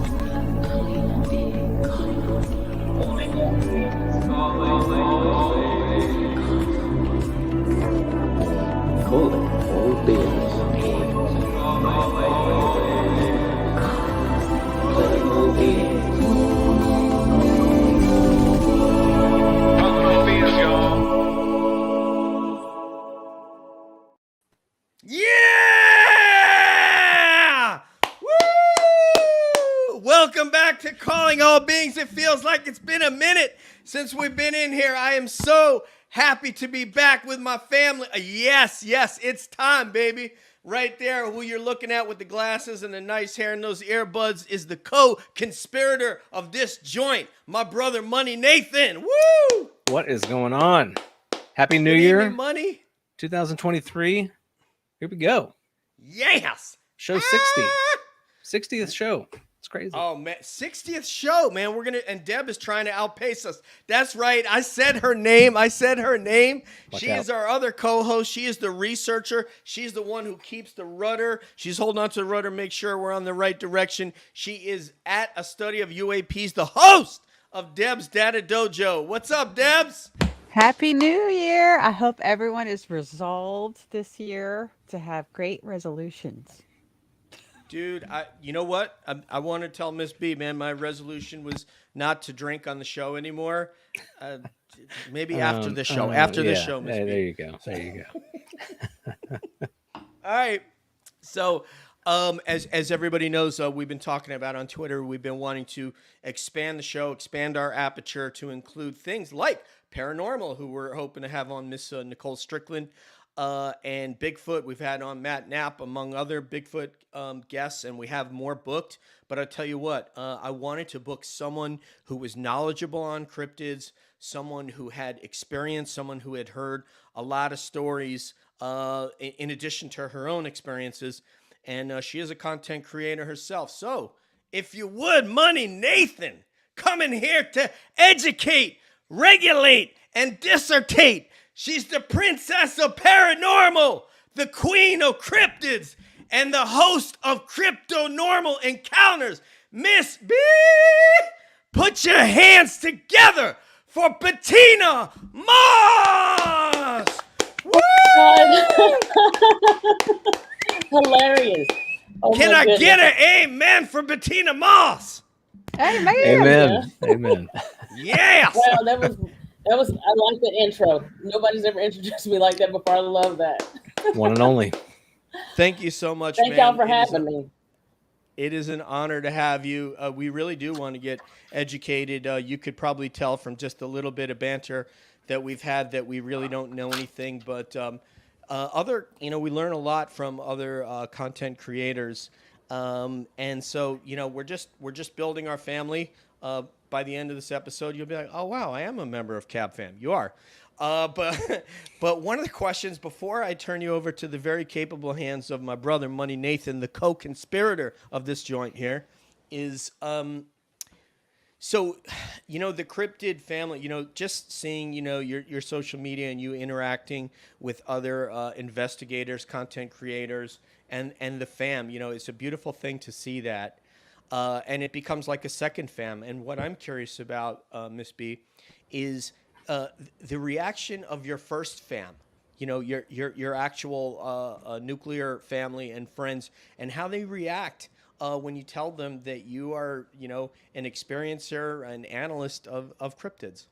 Calling all beings. Calling all beings. Yeah! Woo! Welcome back to Calling All Beings. It feels like it's been a minute since we've been in here. I am so happy to be back with my family. Yes, it's time, baby. Right there, who you're looking at with the glasses and the nice hair and those earbuds is the co-conspirator of this joint, my brother Money Nathan. Woo! What is going on? Happy New Good Year, evening, Money. 2023. Here we go. Yes. Show 60. 60th show. It's crazy. Oh man, 60th show, man. And Deb is trying to outpace us. That's right. I said her name. Watch She out. is our other co-host. She is the researcher. She's the one who keeps the rudder. She's holding on to the rudder, make sure we're on the right direction. She is at a study of UAPs, the host of Deb's Data Dojo. What's up, Debs? Happy New Year. I hope everyone is resolved this year to have great resolutions. Dude, you know what? I want to tell Miss B, man, my resolution was not to drink on the show anymore. Maybe after the show. After the show, Miss B. There you go. All right. So, as everybody knows, we've been talking about on Twitter, we've been wanting to expand the show, expand our aperture to include things like paranormal, who we're hoping to have on Miss Nicole Strickland, and Bigfoot. We've had on Matt Knapp, among other Bigfoot guests, and we have more booked. But I'll tell you what, I wanted to book someone who was knowledgeable on cryptids, someone who had experience, someone who had heard a lot of stories in addition to her own experiences. And she is a content creator herself. So if you would, Money Nathan, come in here to educate, regulate, and dissertate. She's the princess of paranormal, the queen of cryptids, and the host of Crypto Normal Encounters. Miss B, put your hands together for Bettina Moss. Woo! Hilarious. Oh, Can I get an amen for Bettina Moss? Amen. Amen. Yes. Wow, that was. I like the intro. Nobody's ever introduced me like that before. I love that. One and only. Thank you so much, Thank y'all for having me. It is an honor to have you. We really do want to get educated. You could probably tell from just a little bit of banter that we've had that we really don't know anything. But we learn a lot from other content creators. And so, we're just building our family. By the end of this episode, you'll be like, oh, wow, I am a member of Cab Fam. You are. But one of the questions before I turn you over to the very capable hands of my brother, Money Nathan, the co-conspirator of this joint here, is, the cryptid family, just seeing, your social media and you interacting with other investigators, content creators, and the fam, it's a beautiful thing to see that. And it becomes like a second fam. And what I'm curious about, Miss B, is the reaction of your first fam, your actual nuclear family and friends, and how they react when you tell them that you are, an experiencer, an analyst of cryptids.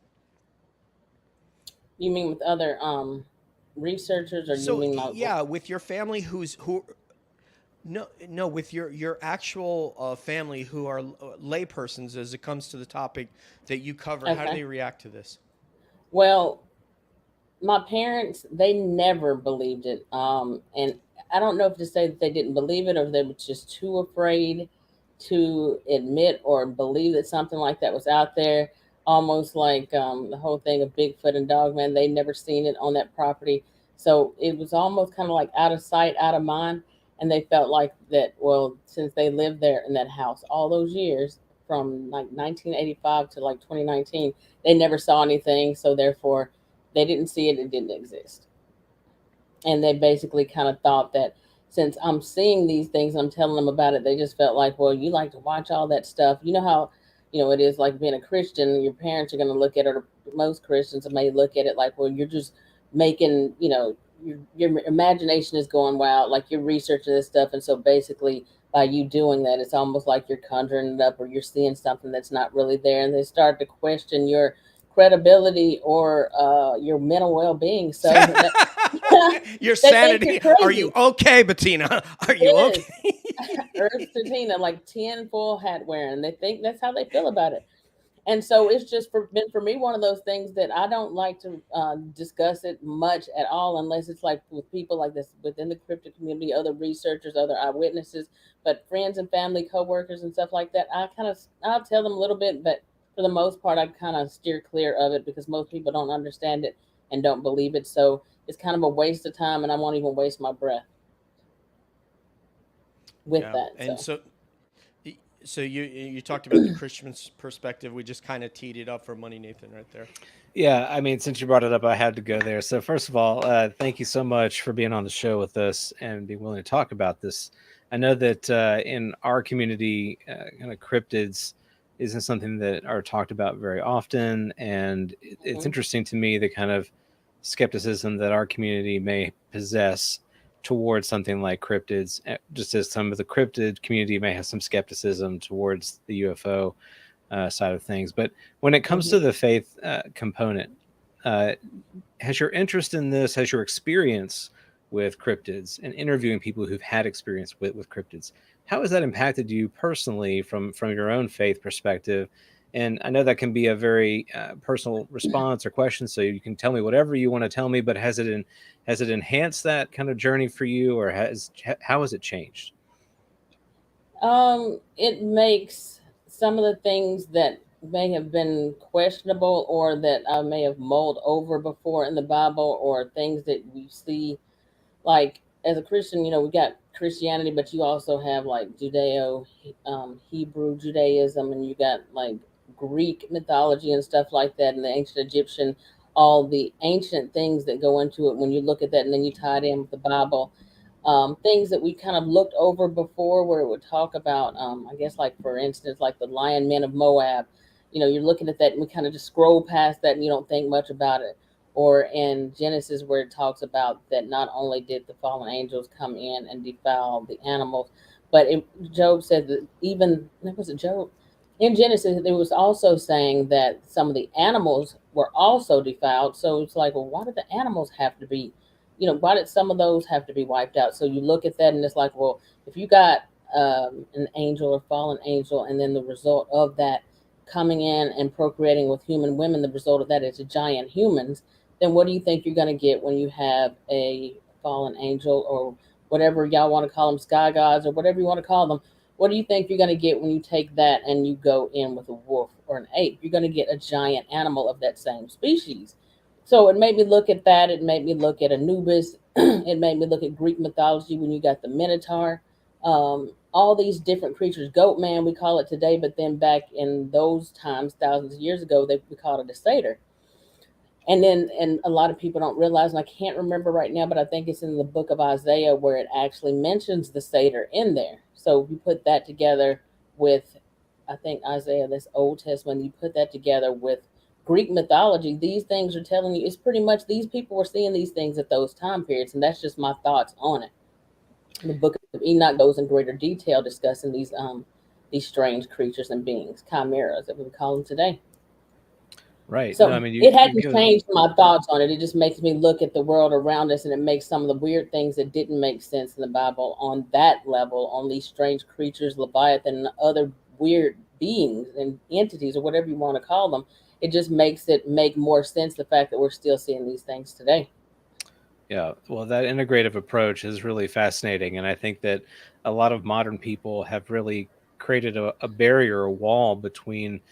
You mean with other researchers, or So you mean like yeah, with your family No, with your actual family who are laypersons as it comes to the topic that you cover, how do Okay. they react to this? Well, my parents, they never believed it. And I don't know if to say that they didn't believe it or they were just too afraid to admit or believe that something like that was out there. Almost like the whole thing of Bigfoot and Dogman, they never seen it on that property. So it was almost kind of like out of sight, out of mind. And they felt like that, well, since they lived there in that house all those years, from like 1985 to like 2019, they never saw anything. So therefore, they didn't see it. It didn't exist. And they basically kind of thought that since I'm seeing these things, I'm telling them about it, they just felt like, well, you like to watch all that stuff. You know how, it is like being a Christian, your parents are going to look at it, or most Christians may look at it like, well, you're just making, your imagination is going wild, like you're researching this stuff. And so basically, by you doing that, it's almost like you're conjuring it up or you're seeing something that's not really there. And they start to question your credibility or your mental well-being. So Your they think you're sanity. Are you crazy. okay, Bettina? Are you It is. okay? Earth to Tina, like 10 full hat wearing. They think that's how they feel about it. And so it's just been for me one of those things that I don't like to discuss it much at all, unless it's like with people like this within the cryptid community, other researchers, other eyewitnesses, but friends and family, coworkers, and stuff like that. I'll tell them a little bit, but for the most part, I kind of steer clear of it because most people don't understand it and don't believe it. So it's kind of a waste of time, and I won't even waste my breath with Yeah, that. and So. so you talked about the Christian perspective. We just kind of teed it up for Money Nathan right there. Yeah, I mean, since you brought it up, I had to go there. So first of all, thank you so much for being on the show with us and being willing to talk about this. I know that in our community, kind of cryptids isn't something that are talked about very often, and it's Mhm. interesting to me the kind of skepticism that our community may possess towards something like cryptids, just as some of the cryptid community may have some skepticism towards the UFO side of things. But when it comes to Mhm. the faith component, uh, has your interest in this, has your experience with cryptids and interviewing people who've had experience with cryptids, how has that impacted you personally from your own faith perspective? And I know that can be a very personal response or question, so you can tell me whatever you want to tell me. But has it enhanced that kind of journey for you, or how has it changed? It makes some of the things that may have been questionable or that I may have mulled over before in the Bible, or things that we see, like as a Christian, we got Christianity, but you also have like Judeo, Hebrew Judaism, and you got like Greek mythology and stuff like that, and the ancient Egyptian, all the ancient things that go into it. When you look at that and then you tie it in with the Bible, things that we kind of looked over before, where it would talk about, I guess, like for instance, like the lion men of Moab. You're looking at that and we kind of just scroll past that and you don't think much about it. Or in Genesis, where it talks about that not only did the fallen angels come in and defile the animals, but Job said that even, was it Job? In Genesis, it was also saying that some of the animals were also defiled. So it's like, well, why did the animals have to be, why did some of those have to be wiped out? So you look at that and it's like, well, if you got an angel or fallen angel, and then the result of that coming in and procreating with human women, the result of that is giant humans, then what do you think you're going to get when you have a fallen angel, or whatever y'all want to call them, sky gods, or whatever you want to call them? What do you think you're going to get when you take that and you go in with a wolf or an ape? You're going to get a giant animal of that same species. So it made me look at that. It made me look at Anubis. It made me look at Greek mythology when you got the Minotaur. All these different creatures, goat man, we call it today, but then back in those times, thousands of years ago, we called it a satyr. And a lot of people don't realize, and I can't remember right now, but I think it's in the book of Isaiah where it actually mentions the satyr in there. So you put that together with, I think, Isaiah, this Old Testament, you put that together with Greek mythology, these things are telling you it's pretty much these people were seeing these things at those time periods. And that's just my thoughts on it. The book of Enoch goes in greater detail discussing these strange creatures and beings, chimeras that we call them today. Right. No, I So mean it you've hasn't given. changed my thoughts on it. It just makes me look at the world around us, and it makes some of the weird things that didn't make sense in the Bible on that level, on these strange creatures, Leviathan, and other weird beings and entities, or whatever you want to call them. It just makes it make more sense, the fact that we're still seeing these things today. Yeah, well, that integrative approach is really fascinating. And I think that a lot of modern people have really created a barrier, a wall between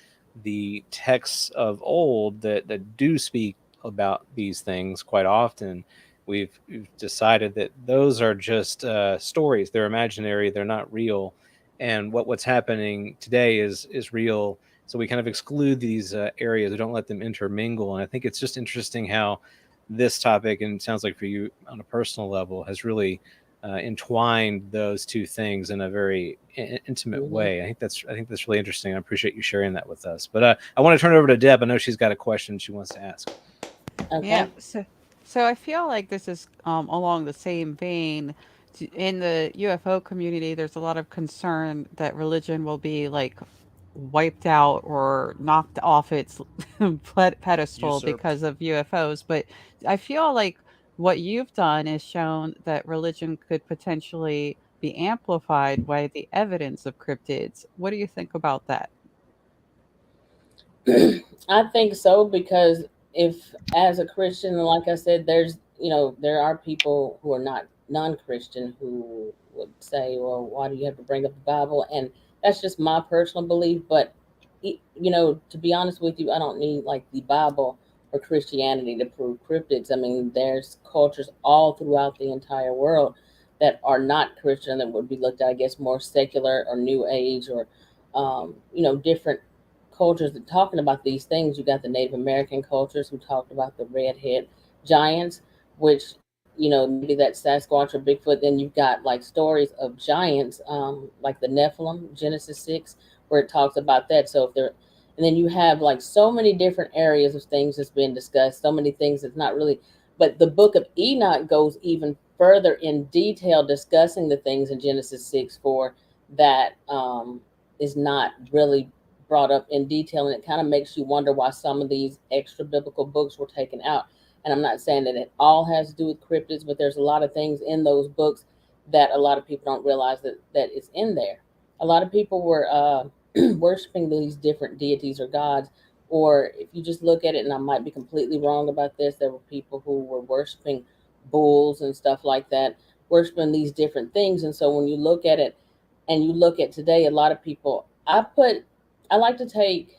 the texts of old that do speak about these things quite often. We've decided that those are just stories, they're imaginary, they're not real. And what's happening today is real. So we kind of exclude these areas, we don't let them intermingle. And I think it's just interesting how this topic, and it sounds like for you on a personal level, has really entwined those two things in a very intimate Hmm. way. I think that's really interesting. I appreciate you sharing that with us. But I want to turn it over to Deb. I know she's got a question she wants to ask. Yeah, Okay. so I feel like this is along the same vein. In the UFO community, there's a lot of concern that religion will be like wiped out or knocked off its pedestal Usurped. because of UFOs. But I feel like what you've done is shown that religion could potentially be amplified by the evidence of cryptids. What do you think about that? I think so because if, as a Christian, like I said, there are people who are not non-Christian who would say, "Well, why do you have to bring up the Bible?" And that's just my personal belief. But to be honest with you, I don't need like the Bible or Christianity to prove cryptids. I mean, there's cultures all throughout the entire world that are not Christian that would be looked at, I guess, more secular or New Age or different cultures that talking about these things. You got the Native American cultures who talked about the redhead giants, which maybe that Sasquatch or Bigfoot. Then you've got like stories of giants, like the Nephilim, Genesis 6, where it talks about that. So if there, and then you have like so many different areas of things that's been discussed, so many things that's not really. But the Book of Enoch goes even further in detail, discussing the things in Genesis 6 4 that is not really brought up in detail, and it kind of makes you wonder why some of these extra biblical books were taken out. And I'm not saying that it all has to do with cryptids, but there's a lot of things in those books that a lot of people don't realize that it's in there. A lot of people were worshiping these different deities or gods, or if you just look at it, and I might be completely wrong about this, there were people who were worshiping bulls and stuff like that, worshiping these different things. And so when you look at it, and you look at today, a lot of people, I like to take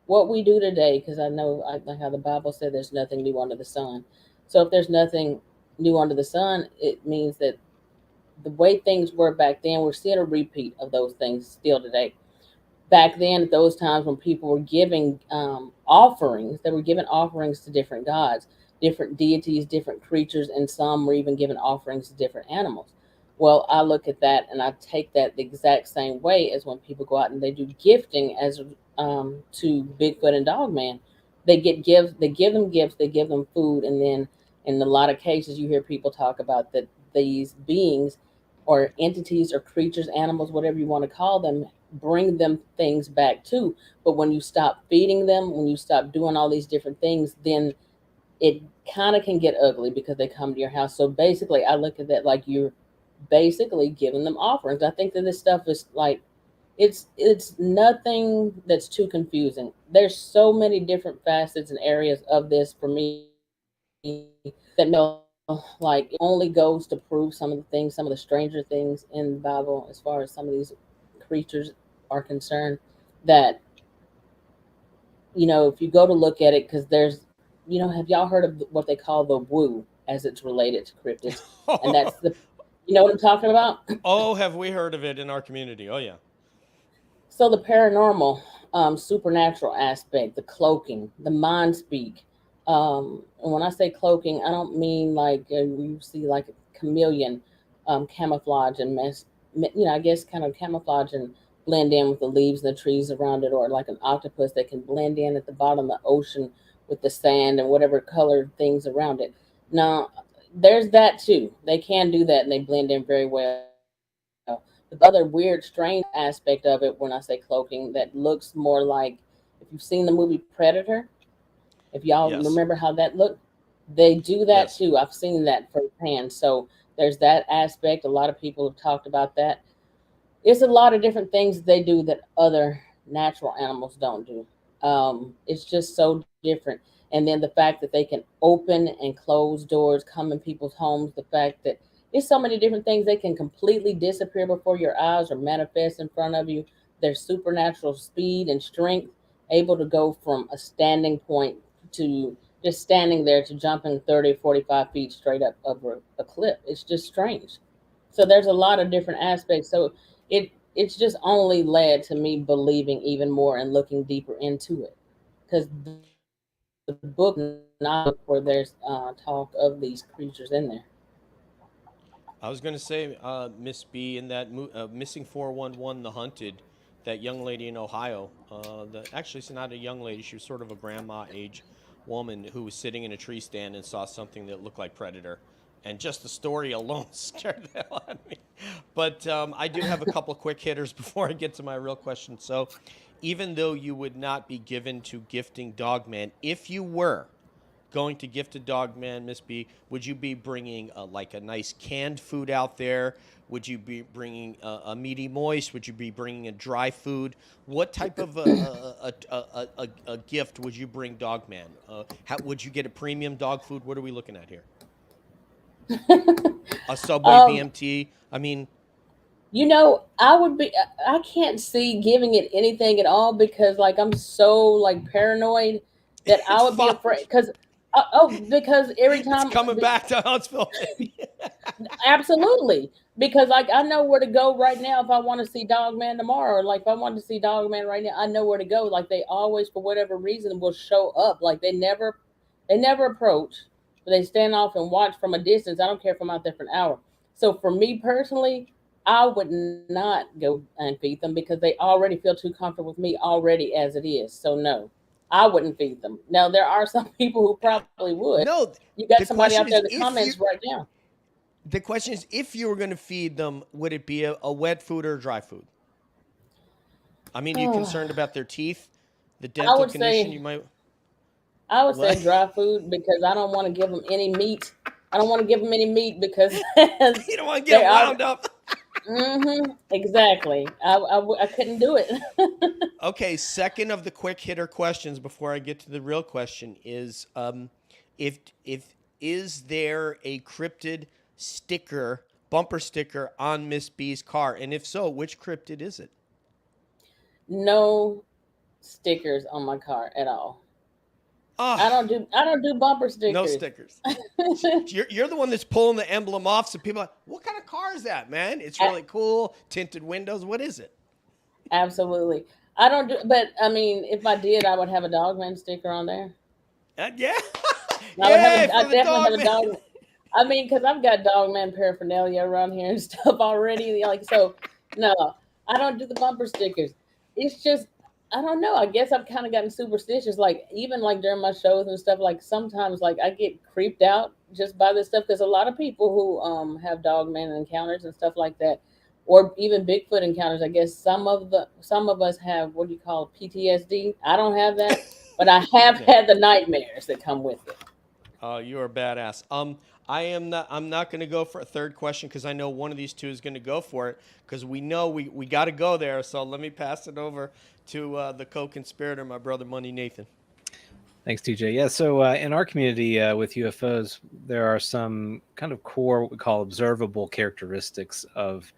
what we do today, because I know, like how the Bible said there's nothing new under the sun. So if there's nothing new under the sun, it means that the way things were back then, we're seeing a repeat of those things still today. Back then, at those times when people were giving offerings, they were giving offerings to different gods, different deities, different creatures, and some were even giving offerings to different animals. Well, I look at that and I take that the exact same way as when people go out and they do gifting as to Bigfoot and Dogman. They give them gifts, they give them food, and then in a lot of cases you hear people talk about that these beings or entities or creatures, animals, whatever you want to call them, bring them things back too. But when you stop feeding them, when you stop doing all these different things, then it kind of can get ugly because they come to your house. So basically, I look at that like you're basically giving them offerings. I think that this stuff is like it's nothing that's too confusing. There's so many different facets and areas of this for me that like it only goes to prove some of the things, some of the stranger things in the Bible, as far as some of these creatures are concerned. That if you go to look at it, because have y'all heard of what they call the woo as it's related to cryptids? And that's the, what I'm talking about? Oh, have we heard of it in our community? Oh yeah. So the paranormal, supernatural aspect, the cloaking, the mind speak. And when I say cloaking, I don't mean like you see like a chameleon, camouflage and I guess kind of camouflage and blend in with the leaves and the trees around it, or like an octopus that can blend in at the bottom of the ocean with the sand and whatever colored things around it. Now, there's that too. They can do that and they blend in very well. The other weird, strange aspect of it, when I say cloaking, that looks more like, if you've seen the movie Predator, if y'all Yes. remember how that looked, they do that Yes. too. I've seen that firsthand. So there's that aspect. A lot of people have talked about that. It's a lot of different things they do that other natural animals don't do. It's just so different. And then the fact that they can open and close doors, come in people's homes, the fact that there's so many different things, they can completely disappear before your eyes or manifest in front of you. Their supernatural speed and strength, able to go from a standing point to just standing there to jumping 30, 45 feet straight up over a cliff. It's just strange. So there's a lot of different aspects. So it's just only led to me believing even more and looking deeper into it, because the book is not a book where there's talk of these creatures in there. I was going to say, Miss B, in that Missing 411, The Hunted, that young lady in Ohio. Actually, it's not a young lady. She was sort of a grandma age woman who was sitting in a tree stand and saw something that looked like Predator. And just the story alone scared the hell out of me. But I do have a couple quick hitters before I get to my real question. So, even though you would not be given to gifting Dogman, if you were, going to gift a dog man, Miss B, would you be bringing like a nice canned food out there? Would you be bringing a meaty moist? Would you be bringing a dry food? What type of a gift would you bring dog man? How would you get a premium dog food? What are we looking at here? A Subway um, BMT? I mean, I would be. I can't see giving it anything at all because, like, I'm so like paranoid that I it's would be fun. afraid. Because every It's time, coming back to Huntsville, baby. absolutely. Because like I know where to go right now if I want to see Dog Man tomorrow, or like if I want to see Dog Man right now, I know where to go. Like they always, for whatever reason, will show up. Like they never approach, but they stand off and watch from a distance. I don't care if I'm out there for an hour. So for me personally, I would not go and feed them because they already feel too comfortable with me already as it is. So no, I wouldn't feed them. Now there are some people who probably would. No, You got the somebody out question there in is the if you comments right now. the question is if you were going to feed them, would it be a wet food or a dry food? I mean, are you concerned about their teeth, the I dental would condition? say You might I would say what? dry food because I don't want to give them any meat. I don't want to give them any meat because You don't want to get they them are. wound up. Exactly. I couldn't do it. Okay, second of the quick hitter questions before I get to the real question is if is there a cryptid sticker, bumper sticker on Miss B's car, and if so, which cryptid is it? No stickers on my car at all. Ah, I don't do bumper no stickers. stickers. You're the one that's pulling the emblem off, so people are like, what kind of car is that, man? It's A- really cool, tinted windows. What is it? Absolutely. I don't do, but I mean, if I did, I would have a Dogman sticker on there. Yeah, I would have yay I for the definitely have dog a man. dog. I mean, because I've got Dogman paraphernalia around here and stuff already. Like, so no, I don't do the bumper stickers. It's just, I don't know. I guess I've kind of gotten superstitious. Like, even like during my shows and stuff, like sometimes like I get creeped out just by this stuff because a lot of people who have Dogman encounters and stuff like that, or even Bigfoot encounters. I guess some of us have what do you call PTSD. I don't have that, but I have Yeah. had the nightmares that come with it. Oh, you are badass. I am not. I'm not going to go for a third question because I know one of these two is going to go for it because we know we got to go there. So let me pass it over to the co-conspirator, my brother Money Nathan. Thanks, TJ. Yeah, so in our community with UFOs, there are some kind of core, what we call observable characteristics of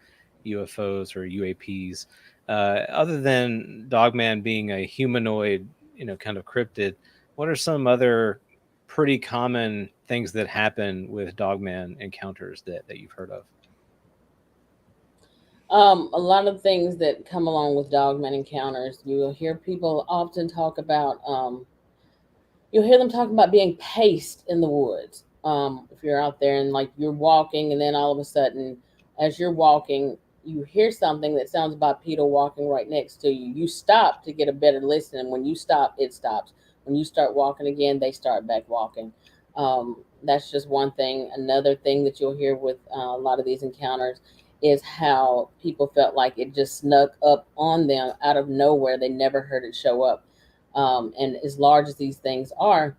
UFOs or UAPs. Other than Dogman being a humanoid, kind of cryptid, what are some other pretty common things that happen with Dogman encounters that you've heard of? A lot of things that come along with Dogman encounters. You will hear people often talk about. You'll hear them talking about being paced in the woods. If you're out there and like you're walking, and then all of a sudden, as you're walking, you hear something that sounds bipedal walking right next to you. You stop to get a better listen, and when you stop, it stops. When you start walking again, they start back walking. That's just one thing. Another thing that you'll hear with a lot of these encounters is how people felt like it just snuck up on them out of nowhere. They never heard it show up. And as large as these things are,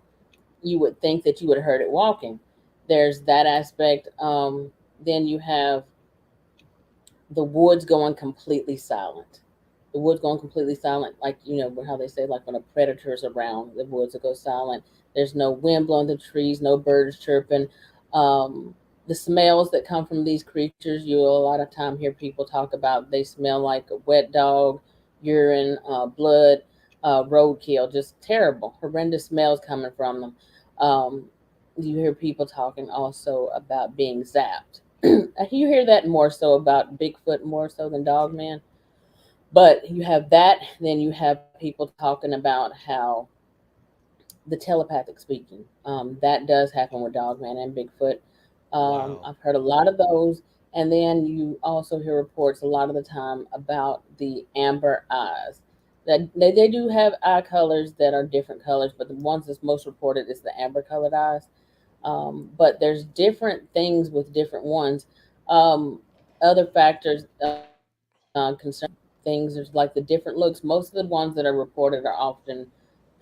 you would think that you would have heard it walking. There's that aspect. Then you have the woods going completely silent. The woods going completely silent, like how they say, like when a predator's around, the woods will go silent. There's no wind blowing the trees, no birds chirping. The smells that come from these creatures, you'll a lot of time hear people talk about. They smell like a wet dog, urine, blood, roadkill. Just terrible, horrendous smells coming from them. Um, you hear people talking also about being zapped. You hear that more so about Bigfoot more so than Dogman. But you have that, then you have people talking about how the telepathic speaking. That does happen with Dogman and Bigfoot. Wow. I've heard a lot of those. And then you also hear reports a lot of the time about the amber eyes. That they do have eye colors that are different colors, but the ones that's most reported is the amber colored eyes. But there's different things with different ones. Um, Other factors concerning things, there's like the different looks. Most of the ones that are reported are often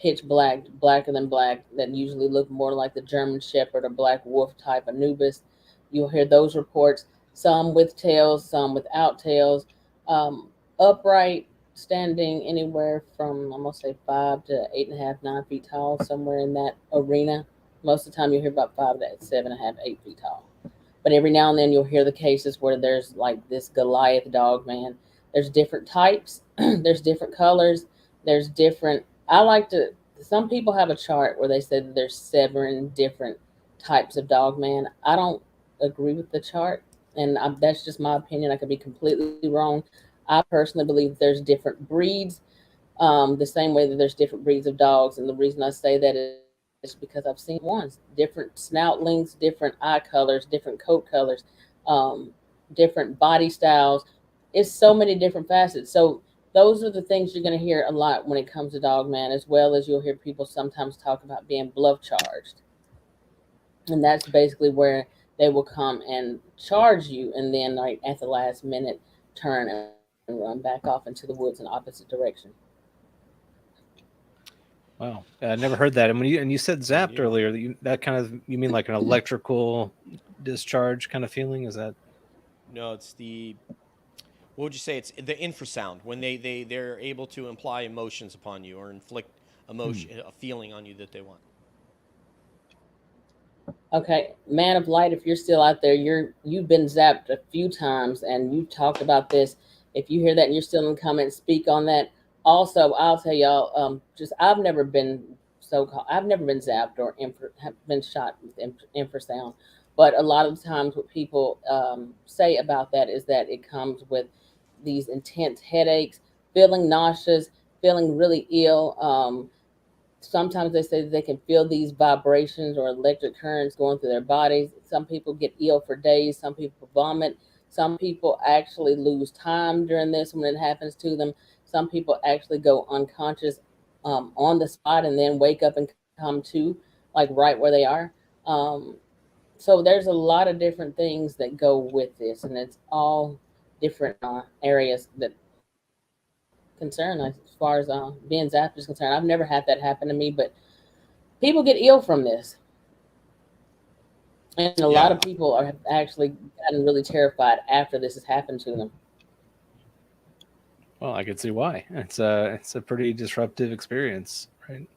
pitch black, blacker than black, that usually look more like the German Shepherd or Black Wolf type Anubis. You'll hear those reports, some with tails, some without tails, um, upright, standing anywhere from, I'm going to say 5 to 8.5, 9 feet tall, somewhere in that arena. Most of the time, you'll hear about 5 to 7.5, 8 feet tall. But every now and then you'll hear the cases where there's like this Goliath dog man. There's different types, there's different colors, there's different. I like to. Some people have a chart where they say that there's 7 different types of dog man. I don't agree with the chart, and that's just my opinion. I could be completely wrong. I personally believe there's different breeds, the same way that there's different breeds of dogs. And the reason I say that is because I've seen different ones, different snout lengths, different eye colors, different coat colors, um, different body styles. It's so many different facets. So those are the things you're going to hear a lot when it comes to dog man, as well as you'll hear people sometimes talk about being bluff charged. And that's basically where they will come and charge you and then like at the last minute turn and run back off into the woods in opposite direction. Wow, I never heard that. And you said Me zapped neither. earlier, that kind of, you mean like an electrical discharge kind of feeling? Is that? No, it's the, what would you say? It's the infrasound when they're able to imply emotions upon you or inflict Hmm. emotion, a feeling on you that they want. Okay, man of light, if you're still out there, you've been zapped a few times and you talked about this. If you hear that and you're still in the comments, speak on that. Also, I'll tell y'all, just I've never been so called, I've never been zapped or have been shot with infrasound. But a lot of times, what people say about that is that it comes with these intense headaches, feeling nauseous, feeling really ill. Sometimes they say that they can feel these vibrations or electric currents going through their bodies. Some people get ill for days. Some people vomit. Some people actually lose time during this when it happens to them. Some people actually go unconscious on the spot and then wake up and come to, like right where they are. Um, so there's a lot of different things that go with this, and it's all different areas that concern us as far as being zapped is concerned. I've never had that happen to me, but people get ill from this, and a lot of Yeah. people have actually gotten really terrified after this has happened to them. Well, I could see why. It's a pretty disruptive experience, right?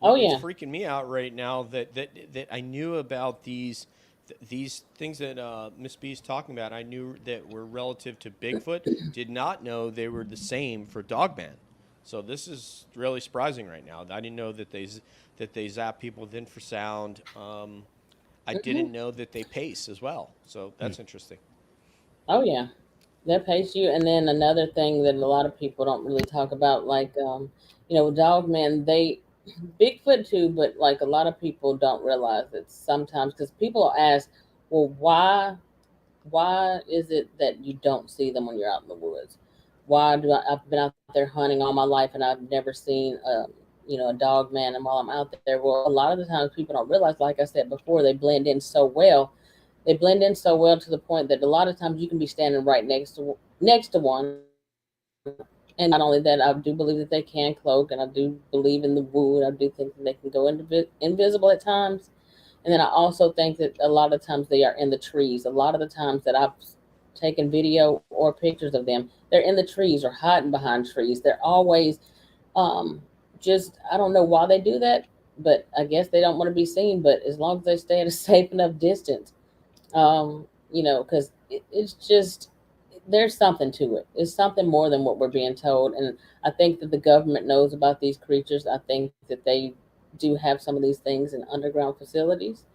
Oh Well, it's yeah. freaking me out right now that I knew about these things that Miss B is talking about. I knew that were relative to Bigfoot. Did not know they were the same for Dogman. So this is really surprising right now. I didn't know that that they zap people with infrasound. I Hmm. didn't know that they pace as well. So Hmm. that's interesting. Oh yeah. That pays you. And then another thing that a lot of people don't really talk about, like dog man, they Bigfoot too, but like a lot of people don't realize that sometimes because people ask, well, why is it that you don't see them when you're out in the woods? I've been out there hunting all my life and I've never seen a dog man, and while I'm out there, well, a lot of the times people don't realize, like I said before, they blend in so well. They blend in so well to the point that a lot of times you can be standing right next to one. And not only that, I do believe that they can cloak, and I do believe in the wood. I do think that they can go invisible at times. And then I also think that a lot of times they are in the trees. A lot of the times that I've taken video or pictures of them, they're in the trees or hiding behind trees. They're always um, just, I don't know why they do that, but I guess they don't want to be seen. But as long as they stay at a safe enough distance, because it's just there's something to it. It's something more than what we're being told, and I think that the government knows about these creatures. I think that they do have some of these things in underground facilities.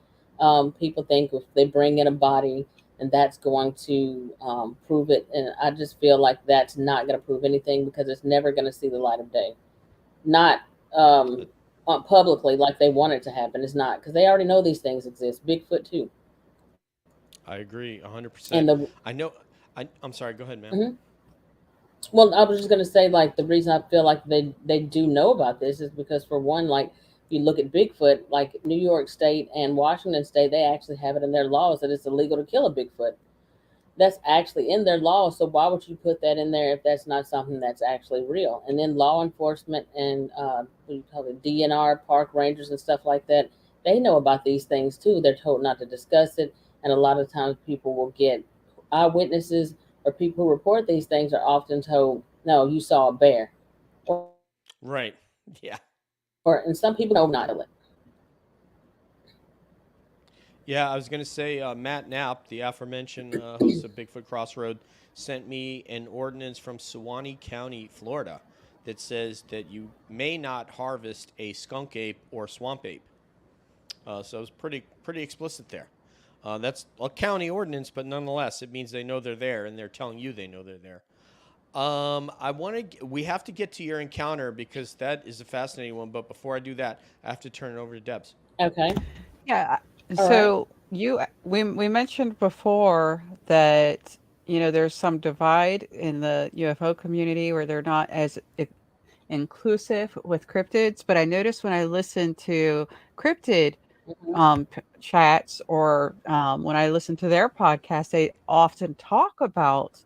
People think if they bring in a body, and that's going to prove it, and I just feel like that's not going to prove anything because it's never going to see the light of day. Not Uh, publicly like they want it to happen. It's not because they already know these things exist. Bigfoot too. I agree 100%. And the I know. I'm sorry. Go ahead, man. mhm. Well, I was just gonna say, like, the reason I feel like they do know about this is because, for one, like, if you look at Bigfoot, like New York State and Washington State, they actually have it in their laws that it's illegal to kill a Bigfoot. That's actually in their law. So why would you put that in there if that's not something that's actually real? And then law enforcement and what do you call it, DNR, park rangers and stuff like that, they know about these things too. They're told not to discuss it, and a lot of times people will get eyewitnesses or people who report these things are often told, "No, you saw a bear," Right. Yeah. or and some people know not to. Yeah, I was going to say Matt Knapp, the aforementioned host of Bigfoot Crossroad, sent me an ordinance from Suwannee County, Florida, that says that you may not harvest a skunk ape or swamp ape. So it's pretty explicit there. That's a county ordinance, but nonetheless, it means they know they're there, and they're telling you they know they're there. We have to get to your encounter because that is a fascinating one. But before I do that, I have to turn it over to Debs. Okay, Yeah. all right. So we mentioned before that there's some divide in the UFO community where they're not as inclusive with cryptids, but I noticed when I listen to cryptid Mhm. chats or when I listen to their podcast, they often talk about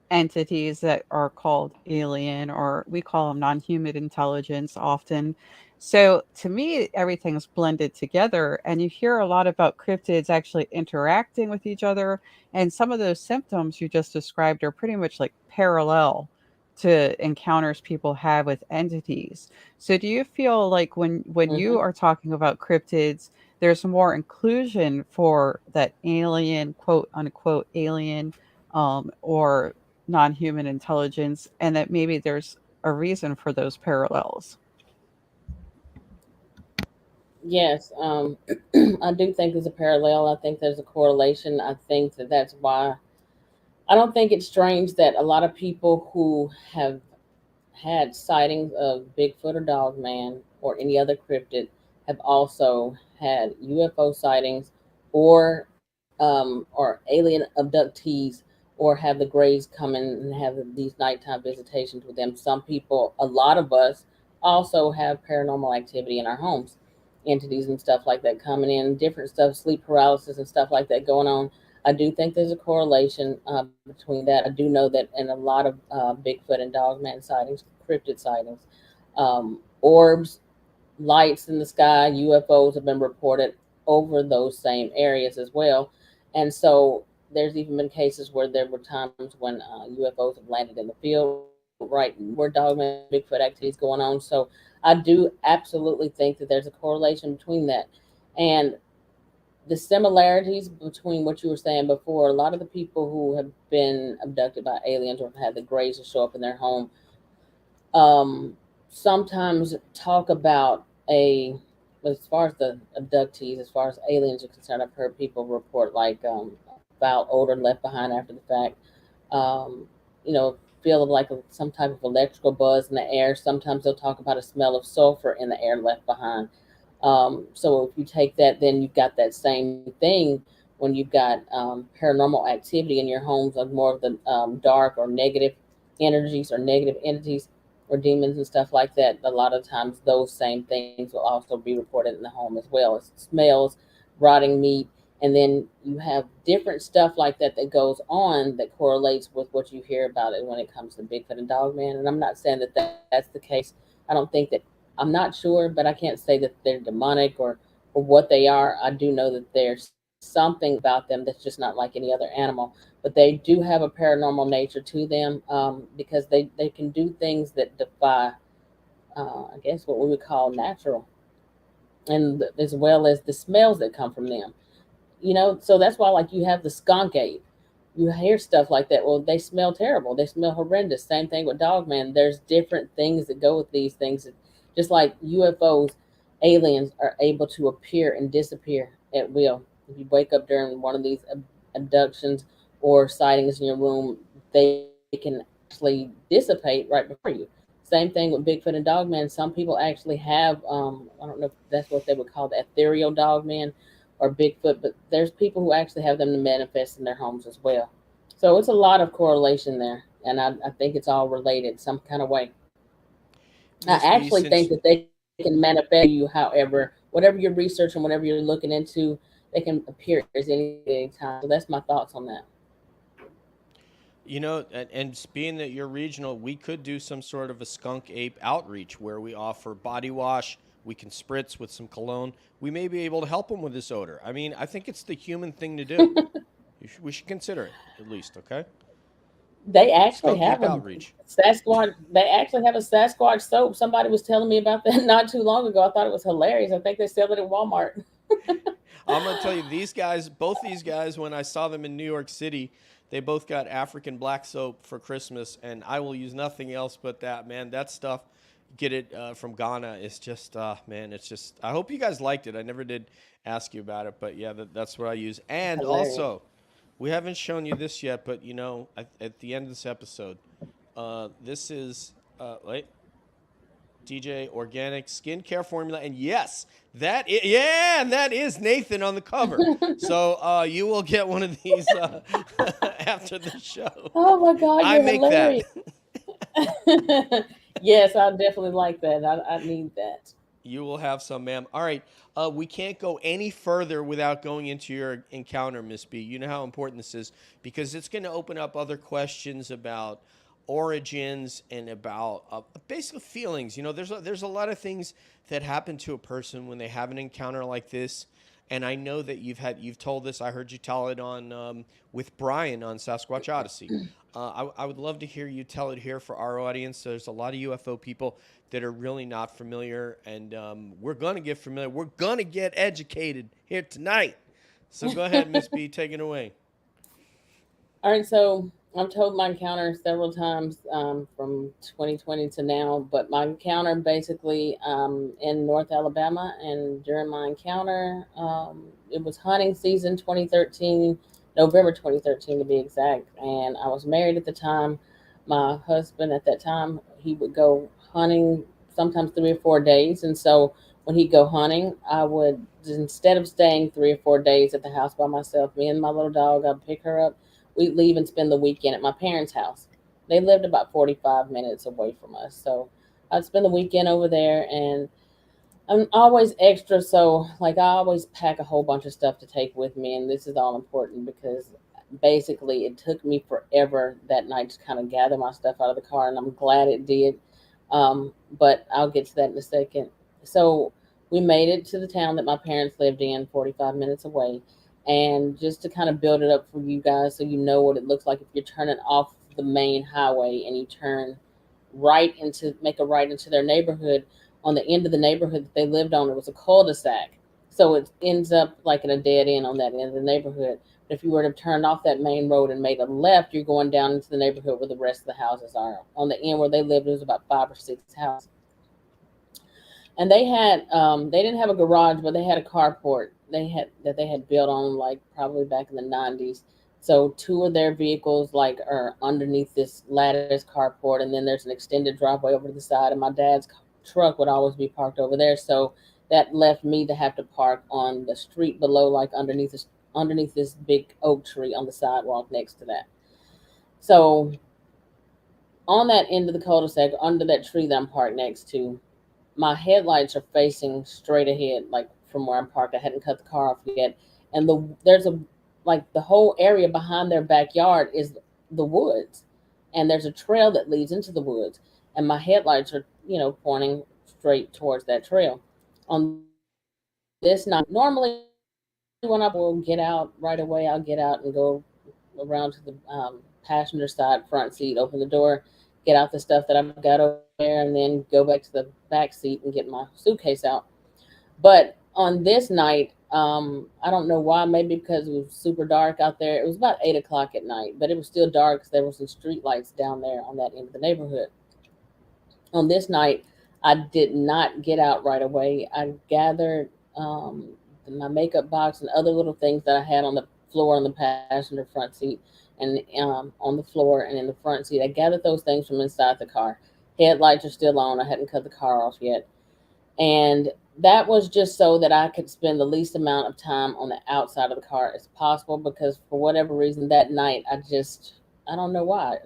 entities that are called alien, or we call them non-human intelligence often. So to me, everything's blended together, and you hear a lot about cryptids actually interacting with each other. And some of those symptoms you just described are pretty much like parallel to encounters people have with entities. So do you feel like when you Mhm. are talking about cryptids, there's more inclusion for that alien, quote unquote alien, or non-human intelligence, and that maybe there's a reason for those parallels? Yes, I do think there's a parallel. I think there's a correlation. I think that that's why I don't think it's strange that a lot of people who have had sightings of Bigfoot or Dogman or any other cryptid have also had UFO sightings or alien abductees or have the Greys come in and have these nighttime visitations with them. Some people, a lot of us, also have paranormal activity in our homes, entities and stuff like that coming in, different stuff, sleep paralysis and stuff like that going on. I do think there's a correlation between that. I do know that in a lot of Bigfoot and Dogman sightings, cryptid sightings, orbs, lights in the sky, UFOs have been reported over those same areas as well. And so there's even been cases where there were times when UFOs have landed in the field right where Dogman Bigfoot activity is going on. So I do absolutely think that there's a correlation between that. And the similarities between what you were saying before, a lot of the people who have been abducted by aliens or have had the grays to show up in their home um, sometimes talk about as far as the abductees, as far as aliens are concerned, I've heard people report like foul odor left behind after the fact. Um, feeling like some type of electrical buzz in the air. Sometimes they'll talk about a smell of sulfur in the air left behind. So if you take that, then you've got that same thing when you've got paranormal activity in your homes, like more of the dark or negative energies or negative entities or demons and stuff like that. A lot of times, those same things will also be reported in the home as well as smells, rotting meat, and then you have different stuff like that that goes on that correlates with what you hear about it when it comes to Bigfoot and Dogman. And I'm not saying that that's the case. I don't think that I'm not sure, but I can't say that they're demonic or what they are. I do know that there's something about them that's just not like any other animal, but they do have a paranormal nature to them because they can do things that defy, I guess, what we would call natural, and as well as the smells that come from them. So that's why, like, you have the skunk ape. You hear stuff like that. Well, they smell terrible. They smell horrendous. Same thing with Dogman. There's different things that go with these things. Just like UFOs, aliens are able to appear and disappear at will. If you wake up during one of these abductions or sightings in your room, they can actually dissipate right before you. Same thing with Bigfoot and Dogman. Some people actually have, I don't know if that's what they would call the ethereal Dogman, or Bigfoot, but there's people who actually have them to manifest in their homes as well. So it's a lot of correlation there, and I think it's all related some kind of way. I Miss B, actually since think that they can manifest you, however, whatever you're researching, whatever you're looking into, they can appear as any time. So that's my thoughts on that. you know, and being that you're regional, we could do some sort of a skunk ape outreach where we offer body wash. We can spritz with some cologne. We may be able to help them with this odor. I mean, I think it's the human thing to do. We should consider it at least. Okay, They actually skunk have ape a outreach. Sasquatch. They actually have a Sasquatch soap. Somebody was telling me about that not too long ago. I thought it was hilarious. I think they sell it at Walmart. I'm gonna tell you, these guys, both these guys, when I saw them in New York City, they both got African black soap for Christmas, and I will use nothing else but that. Man, that stuff, get it from Ghana. It's just, man, it's just. I hope you guys liked it. I never did ask you about it, but yeah, that's what I use. And Hilarious. also, we haven't shown you this yet, but you know, at the end of this episode, this is wait. DJ Organic Skincare Formula. And yes, yeah, and that is Nathan on the cover. So you will get one of these after the show. Oh my God, I you're make that. hilarious. Yes, I definitely like that. I need that. You will have some, ma'am. All right. We can't go any further without going into your encounter, Miss B. You know how important this is because it's going to open up other questions about origins and about basic feelings. You know, there's a lot of things that happen to a person when they have an encounter like this. And I know that you've told this. I heard you tell it on with Brian on Sasquatch Odyssey. I would love to hear you tell it here for our audience. There's a lot of UFO people that are really not familiar, and we're gonna get familiar. We're gonna get educated here tonight. So go ahead, Miss B, take it away. All right, so I've told my encounter several times from 2020 to now, but my encounter basically in North Alabama, and during my encounter, it was hunting season 2013, November 2013 to be exact, and I was married at the time. My husband at that time, he would go hunting sometimes 3 or 4 days, and so when he'd go hunting, I would, instead of staying 3 or 4 days at the house by myself, me and my little dog, I'd pick her up. We'd leave and spend the weekend at my parents' house. They lived about 45 minutes away from us. So I'd spend the weekend over there, and I'm always extra. So, like, I always pack a whole bunch of stuff to take with me. And this is all important because basically it took me forever that night to kind of gather my stuff out of the car. And I'm glad it did. But I'll get to that in a second. So we made it to the town that my parents lived in, 45 minutes away. And just to kind of build it up for you guys so you know what it looks like if you're turning off the main highway and you turn make a right into their neighborhood. On the end of the neighborhood that they lived on, it was a cul-de-sac. So it ends up like in a dead end on that end of the neighborhood. But if you were to turn off that main road and made a left, you're going down into the neighborhood where the rest of the houses are. On the end where they lived, it was about 5 or 6 houses. And they didn't have a garage, but they had a carport they had built on, like, probably back in the 90s. So two of their vehicles like are underneath this lattice carport, and then there's an extended driveway over to the side, and my dad's truck would always be parked over there. So that left me to have to park on the street below, like underneath this big oak tree on the sidewalk next to that. So on that end of the cul-de-sac, under that tree that I'm parked next to, my headlights are facing straight ahead, like from where I'm parked. I hadn't cut the car off yet, and there's a like the whole area behind their backyard is the woods, and there's a trail that leads into the woods, and my headlights are pointing straight towards that trail. On this night, normally when I will get out right away, I'll get out and go around to the passenger side front seat, open the door, get out the stuff that I've got over there, and then go back to the back seat and get my suitcase out. But on this night, I don't know why, maybe because it was super dark out there. It was about 8 o'clock at night, but it was still dark because there were some street lights down there on that end of the neighborhood. On this night, I did not get out right away. I gathered my makeup box and other little things that I had on the floor on the passenger front seat, and on the floor and in the front seat. I gathered those things from inside the car. Headlights are still on. I hadn't cut the car off yet. And that was just so that I could spend the least amount of time on the outside of the car as possible, because for whatever reason that night I don't know why.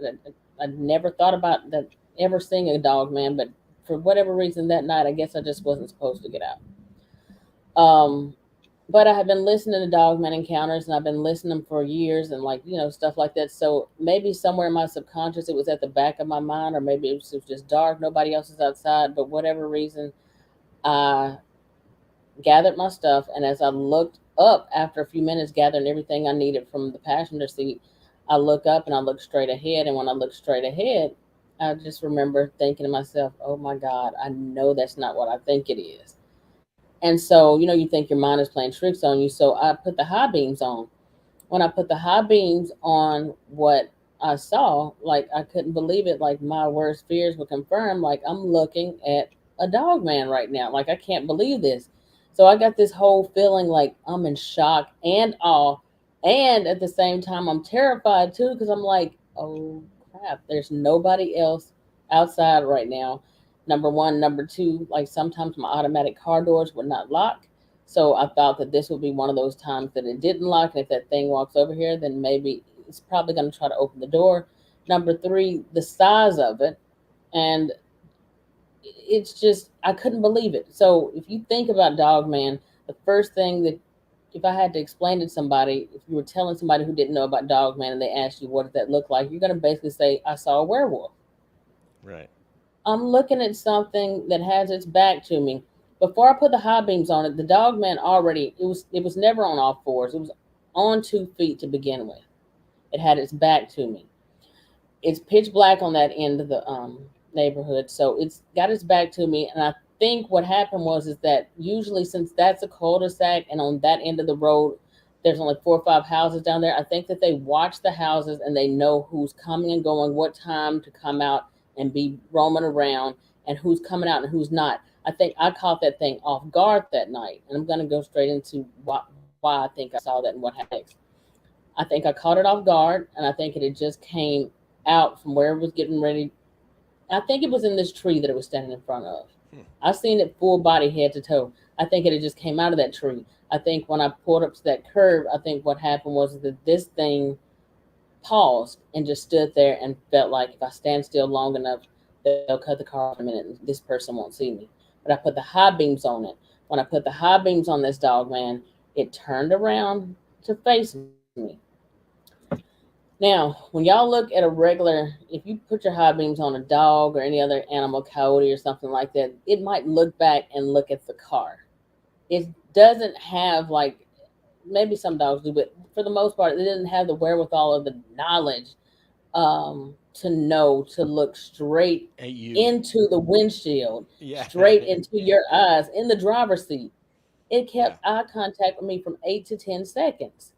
I never thought about that ever seeing a dog man, but for whatever reason that night I guess I just wasn't supposed to get out. Um but I have been listening to Dogman Encounters, and I've been listening for years, and like, stuff like that. So maybe somewhere in my subconscious it was at the back of my mind, or maybe it was just dark, nobody else is outside, but whatever reason, I gathered my stuff, and as I looked up after a few minutes gathering everything I needed from the passenger seat, I look up and I look straight ahead, and when I look straight ahead, I just remember thinking to myself, "Oh my God, I know that's not what I think it is." And so, you think your mind is playing tricks on you. So I put the high beams on. When I put the high beams on what I saw, like I couldn't believe it. Like my worst fears were confirmed. Like I'm looking at a dog man right now. Like I can't believe this. So I got this whole feeling like I'm in shock and awe. And at the same time, I'm terrified too, because I'm like, oh crap, there's nobody else outside right now. Number one. Number two, like sometimes my automatic car doors would not lock. So I thought that this would be one of those times that it didn't lock. And if that thing walks over here, then maybe it's probably going to try to open the door. Number three, the size of it. And it's just, I couldn't believe it. So if you think about Dogman, the first thing that, if I had to explain to somebody, if you were telling somebody who didn't know about Dogman and they asked you, what did that look like? You're going to basically say, I saw a werewolf. Right. I'm looking at something that has its back to me. Before I put the high beams on it, the dog man already, it was never on all fours. It was on 2 feet to begin with. It had its back to me. It's pitch black on that end of the neighborhood, so it's got its back to me. And I think what happened was is that usually, since that's a cul-de-sac and on that end of the road there's only 4 or 5 houses down there, I think that they watch the houses and they know who's coming and going, what time to come out and be roaming around, and who's coming out and who's not. I think I caught that thing off guard that night, and I'm going to go straight into why I think I saw that and what happened next. I think I caught it off guard, and I think it had just came out from where it was getting ready. I think it was in this tree that it was standing in front of. I seen it full body, head to toe. I think it had just came out of that tree. I think when I pulled up to that curb, I think what happened was that this thing paused and just stood there and felt like if I stand still long enough, they'll cut the car in a minute and this person won't see me. But I put the high beams on it. When I put the high beams on this dog man, it turned around to face me. Now, when y'all look at a regular, if you put your high beams on a dog or any other animal, coyote or something like that, it might look back and look at the car. It doesn't have, like, maybe some dogs do, but for the most part, it doesn't have the wherewithal or the knowledge to know to look straight At you. into the windshield, Yeah. straight into your eyes in the driver's seat. It Yeah. kept eye contact with me from 8 to 10 seconds.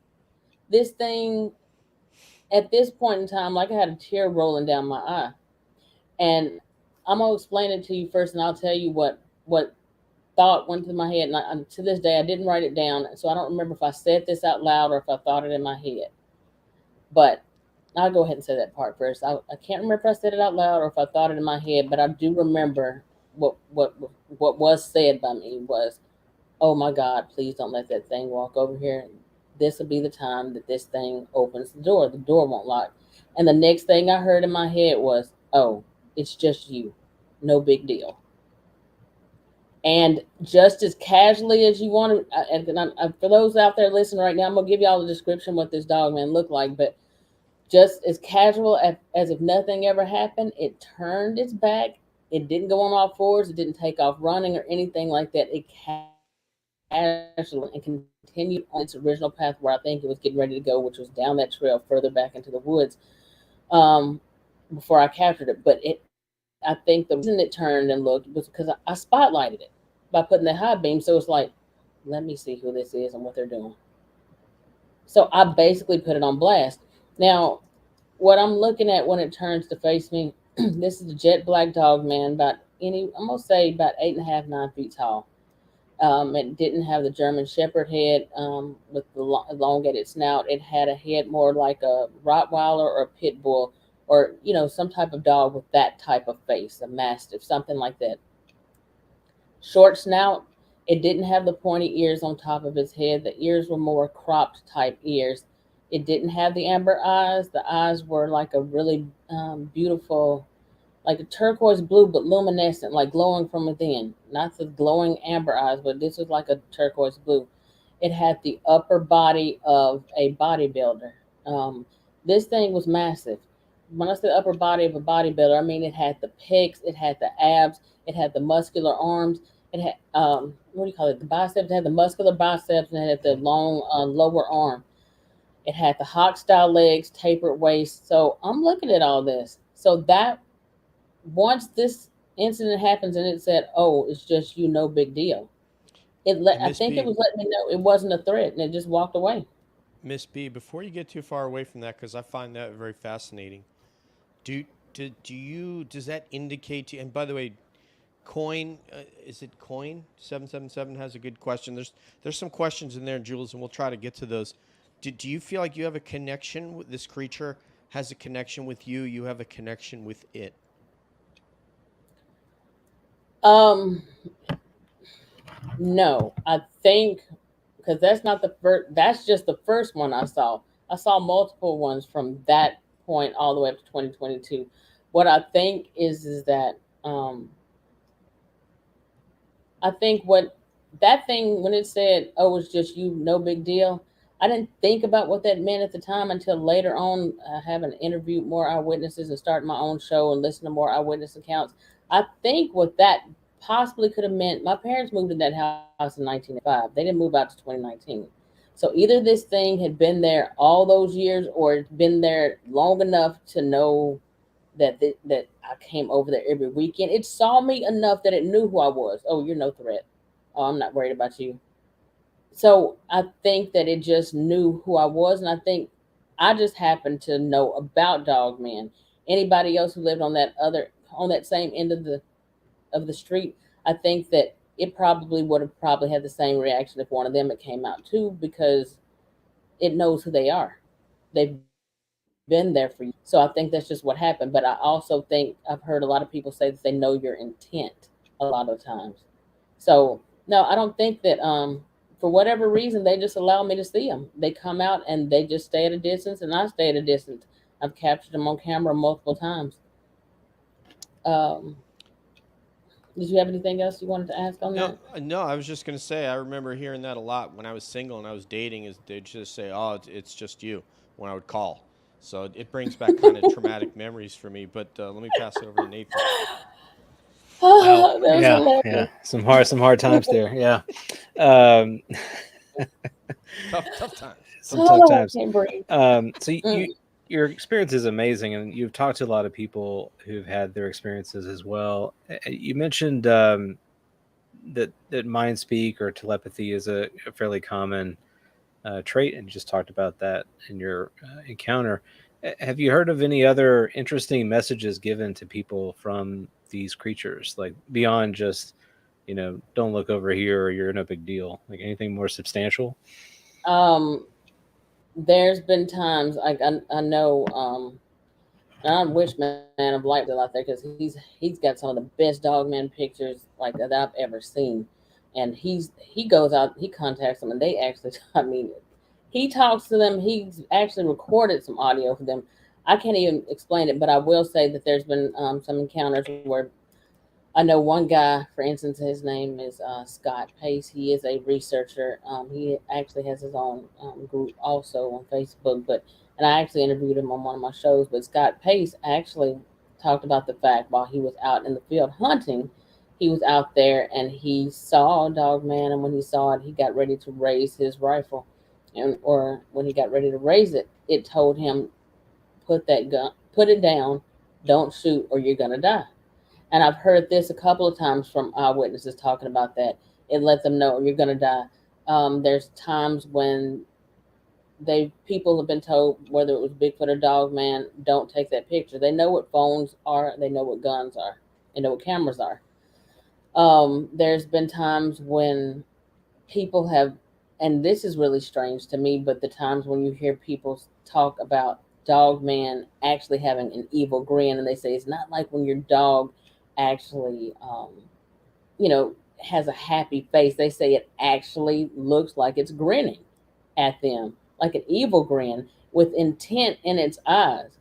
This thing, at this point in time, like I had a tear rolling down my eye. And I'm gonna explain it to you first, and I'll tell you what thought went through my head. And to this day, I didn't write it down, so I don't remember if I said this out loud or if I thought it in my head. But I'll go ahead and say that part first. I can't remember if I said it out loud or if I thought it in my head, but I do remember what was said by me was, "Oh my God, please don't let that thing walk over here. This will be the time that this thing opens the door. The door won't lock." And the next thing I heard in my head was, "Oh, it's just you. No big deal." And just as casually as you want to, for those out there listening right now, I'm gonna give y'all a description what this dog man looked like. But just as casual as if nothing ever happened, it turned its back. It didn't go on all fours. It didn't take off running or anything like that. It casually and continued on its original path where I think it was getting ready to go, which was down that trail further back into the woods. Um, Before I captured it, but I think the reason it turned and looked was because I spotlighted it by putting the high beam. So it's like, let me see who this is and what they're doing. So I basically put it on blast. Now, what I'm looking at when it turns to face me, this is a jet black dog man, I'm gonna say about 8.5, 9 feet tall. It didn't have the German Shepherd head with the elongated snout. It had a head more like a Rottweiler or a pit bull, or some type of dog with that type of face, a Mastiff, something like that. Short snout, It didn't have the pointy ears on top of its head. The ears were more cropped type ears. It didn't have the amber eyes. The eyes were like a really beautiful, like a turquoise blue, but luminescent, like glowing from within. Not the glowing amber eyes, but this was like a turquoise blue. It had the upper body of a bodybuilder. Um, this thing was massive. When I say upper body of a bodybuilder, I mean it had the pecs, it had the abs, it had the muscular arms, it had what do you call it? The biceps. It had the muscular biceps and it had the long lower arm. It had the hawk style legs, tapered waist. So I'm looking at all this. So that once this incident happens and it said, "Oh, it's just you, no big deal." And I Miss think it B, was letting me know it wasn't a threat, and it just walked away. Miss B, before you get too far away from that, because I find that very fascinating. Do do you does that indicate to you? And by the way, Coin, is it Coin 777 has a good question. There's some questions in there, Jules, and we'll try to get to those. Do you feel like you have a connection with this creature? Has a connection with you? You have a connection with it? Um, no, I think because that's not the first. That's just the first one I saw. I saw multiple ones from that point all the way up to 2022. What I think is that um, I think what that thing when it said, "Oh, it's just you, no big deal." I didn't think about what that meant at the time until later on, having interviewed more eyewitnesses and starting my own show and listening to more eyewitness accounts. I think what that possibly could have meant. My parents moved in that house in 1985. They didn't move out to 2019. So either this thing had been there all those years, or it's been there long enough to know that I came over there every weekend. It saw me enough that it knew who I was. Oh, you're no threat. Oh, I'm not worried about you. So I think that it just knew who I was, and I think I just happened to know about Dog Man. Anybody else who lived on that same end of the street, I think that it probably would have probably had the same reaction if one of them had came out too, because it knows who they are. They've been there for years. So I think that's just what happened. But I also think I've heard a lot of people say that they know your intent a lot of times. So no, I don't think that for whatever reason they just allow me to see them. They come out and they just stay at a distance, and I stay at a distance. I've captured them on camera multiple times. Um, did you have anything else you wanted to ask on No, that? no. I was just gonna say I remember hearing that a lot when I was single and I was dating. Is they'd just say, "Oh, it's just you," when I would call. So it brings back kind of traumatic memories for me. But let me pass it over to Nathan. Well, that was yeah, hilarious. yeah, some hard times there. Yeah, um, Tough times. some tough Oh, I times. can't breathe. So Mm. your experience is amazing, and you've talked to a lot of people who've had their experiences as well. You mentioned that mind speak or telepathy is a fairly common trait, and you just talked about that in your encounter. Have you heard of any other interesting messages given to people from these creatures, like beyond just don't look over here or you're no big deal, like anything more substantial? Um, there's been times I know and I wish Man of Light was still out there because he's got some of the best dog man pictures like that I've ever seen. And he goes out, he contacts them, and they actually, I mean, he talks to them. He's actually recorded some audio for them. I can't even explain it, but I will say that there's been some encounters where I know one guy, for instance, his name is Scott Pace. He is a researcher. He actually has his own group also on Facebook. But and I actually interviewed him on one of my shows. But Scott Pace actually talked about the fact while he was out in the field hunting, he was out there and he saw a dog man, and when he saw it, he got ready to raise his rifle, and or when he got ready to raise it, it told him put it down, don't shoot, or you're gonna die. And I've heard this a couple of times from eyewitnesses talking about that. It let them know you're gonna die. There's times when they people have been told whether it was Bigfoot or Dog Man, don't take that picture. They know what phones are, they know what guns are, they know what cameras are. There's been times when people have, and this is really strange to me, but the times when you hear people talk about Dog Man actually having an evil grin, and they say it's not like when your dog actually, you know, has a happy face. They say it actually looks like it's grinning at them, like an evil grin with intent in its eyes.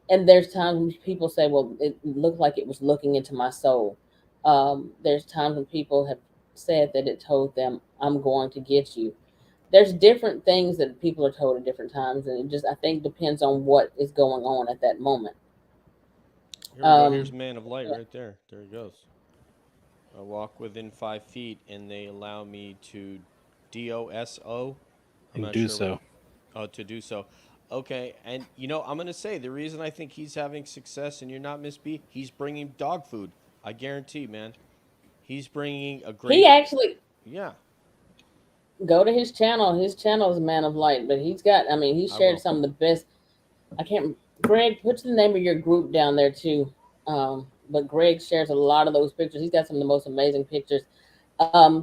And there's times when people say, well, it looked like it was looking into my soul. There's times when people have said that it told them, I'm going to get you. There's different things that people are told at different times, and it just, I think, depends on what is going on at that moment. Here we go. Here's Um, Man of Light yeah. right there. There he goes. I walk within 5 feet, and they allow me to DOSO. I'm And not do sure what. so. Oh, to do so. Okay, and I'm gonna say the reason I think he's having success, and you're not Miss B. He's bringing dog food. I guarantee, man. He's bringing a He great. actually, Yeah, go to his channel. His channel is Man of Light, but he's got, I mean, he I shared will. some of the best. I can't, Greg, put the name of your group down there too. But Greg shares a lot of those pictures. He's got some of the most amazing pictures.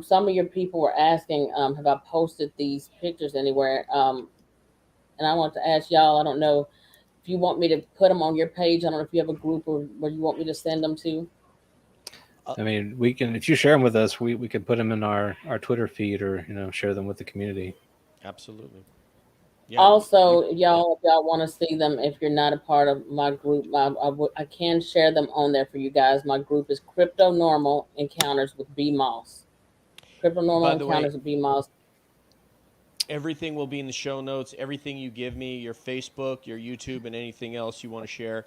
Some of your people were asking, have I posted these pictures anywhere? And I want to ask y'all, I don't know if you want me to put them on your page. I don't know if you have a group or where you want me to send them to. Uh, I mean, we can, if you share them with us, we can put them in our Twitter feed, or share them with the community. Absolutely. Yeah, we. Also, Yeah. y'all, if y'all want to see them, if you're not a part of my group, I can share them on there for you guys. My group is Crypto Normal Encounters with B Moss. Crypto Normal By the way, Encounters with B Moss. everything will be in the show notes. Everything you give me, your Facebook, your YouTube, and anything else you want to share.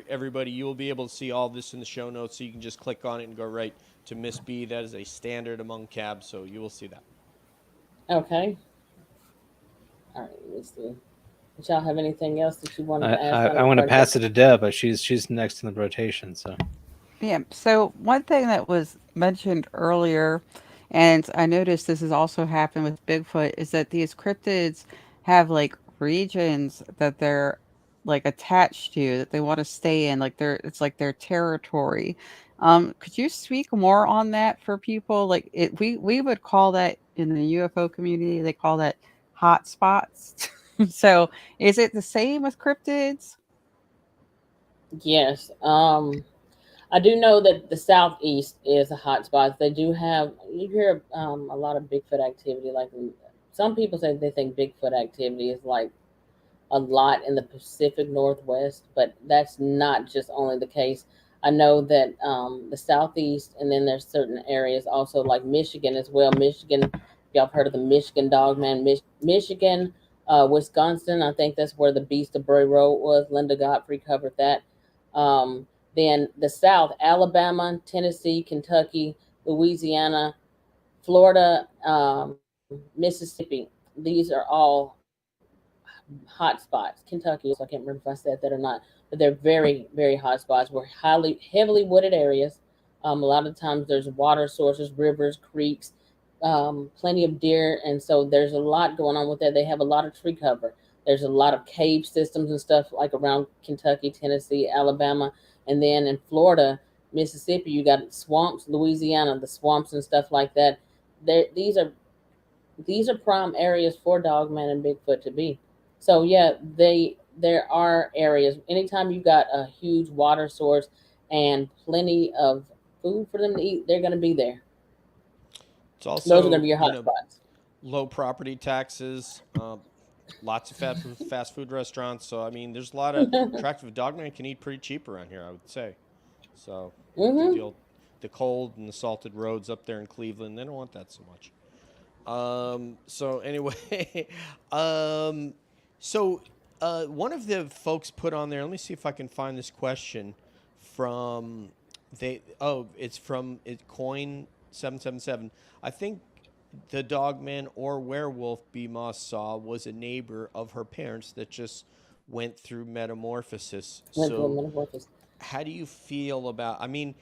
Everybody, you will be able to see all this in the show notes. So you can just click on it and go right to Miss B. That is a standard among cabs, so you will see that. Okay. All right. Let me see. Did y'all have anything else that you wanted I to I, ask? I I know want to everybody got. pass it to Deb, but she's next in the rotation. So Yeah. So one thing that was mentioned earlier, and I noticed this has also happened with Bigfoot, is that these cryptids have like regions that they're like attached to that they want to stay in. Like they're it's like their territory. Could you speak more on that for people? Like we would call that in the UFO community, they call that hot spots. So is it the same with cryptids? Yes. I do know that the southeast is a hot spot. They do have, you hear a lot of Bigfoot activity. Like some people say they think Bigfoot activity is like a lot in the Pacific Northwest, but that's not just only the case. I know that the southeast, and then there's certain areas also like Michigan as well. Michigan, y'all have heard of the Michigan Dogman, Michigan, Wisconsin. I think that's where the Beast of Bray Road was. Linda Godfrey covered that. Then the South, Alabama, Tennessee, Kentucky, Louisiana, Florida, Mississippi. These are all hot spots. Kentucky, so I can't remember if I said that or not, but they're very, very hot spots. We're heavily wooded areas. A lot of times there's water sources, rivers, creeks, plenty of deer, and so there's a lot going on with that. They have a lot of tree cover. There's a lot of cave systems and stuff like around Kentucky, Tennessee, Alabama, and then in Florida, Mississippi, you got swamps, Louisiana, the swamps and stuff like that. There, these are prime areas for Dogman and Bigfoot to be. So yeah, there are areas. Anytime you got a huge water source and plenty of food for them to eat, they're going to be there. It's Those are going to also, be your hot spots. low property taxes, lots of fast food restaurants. So I mean, there's a lot of attractive dogman can eat pretty cheap around here, I would say. So Hmm. the cold and the salted roads up there in Cleveland, they don't want that so much. So anyway, um, so one of the folks put on there. Let me see if I can find this question from they. Oh, it's from Coin 777. I think the dogman or werewolf B Moss saw was a neighbor of her parents that just went through metamorphosis. Went through a So metamorphosis. how do you feel about, I mean,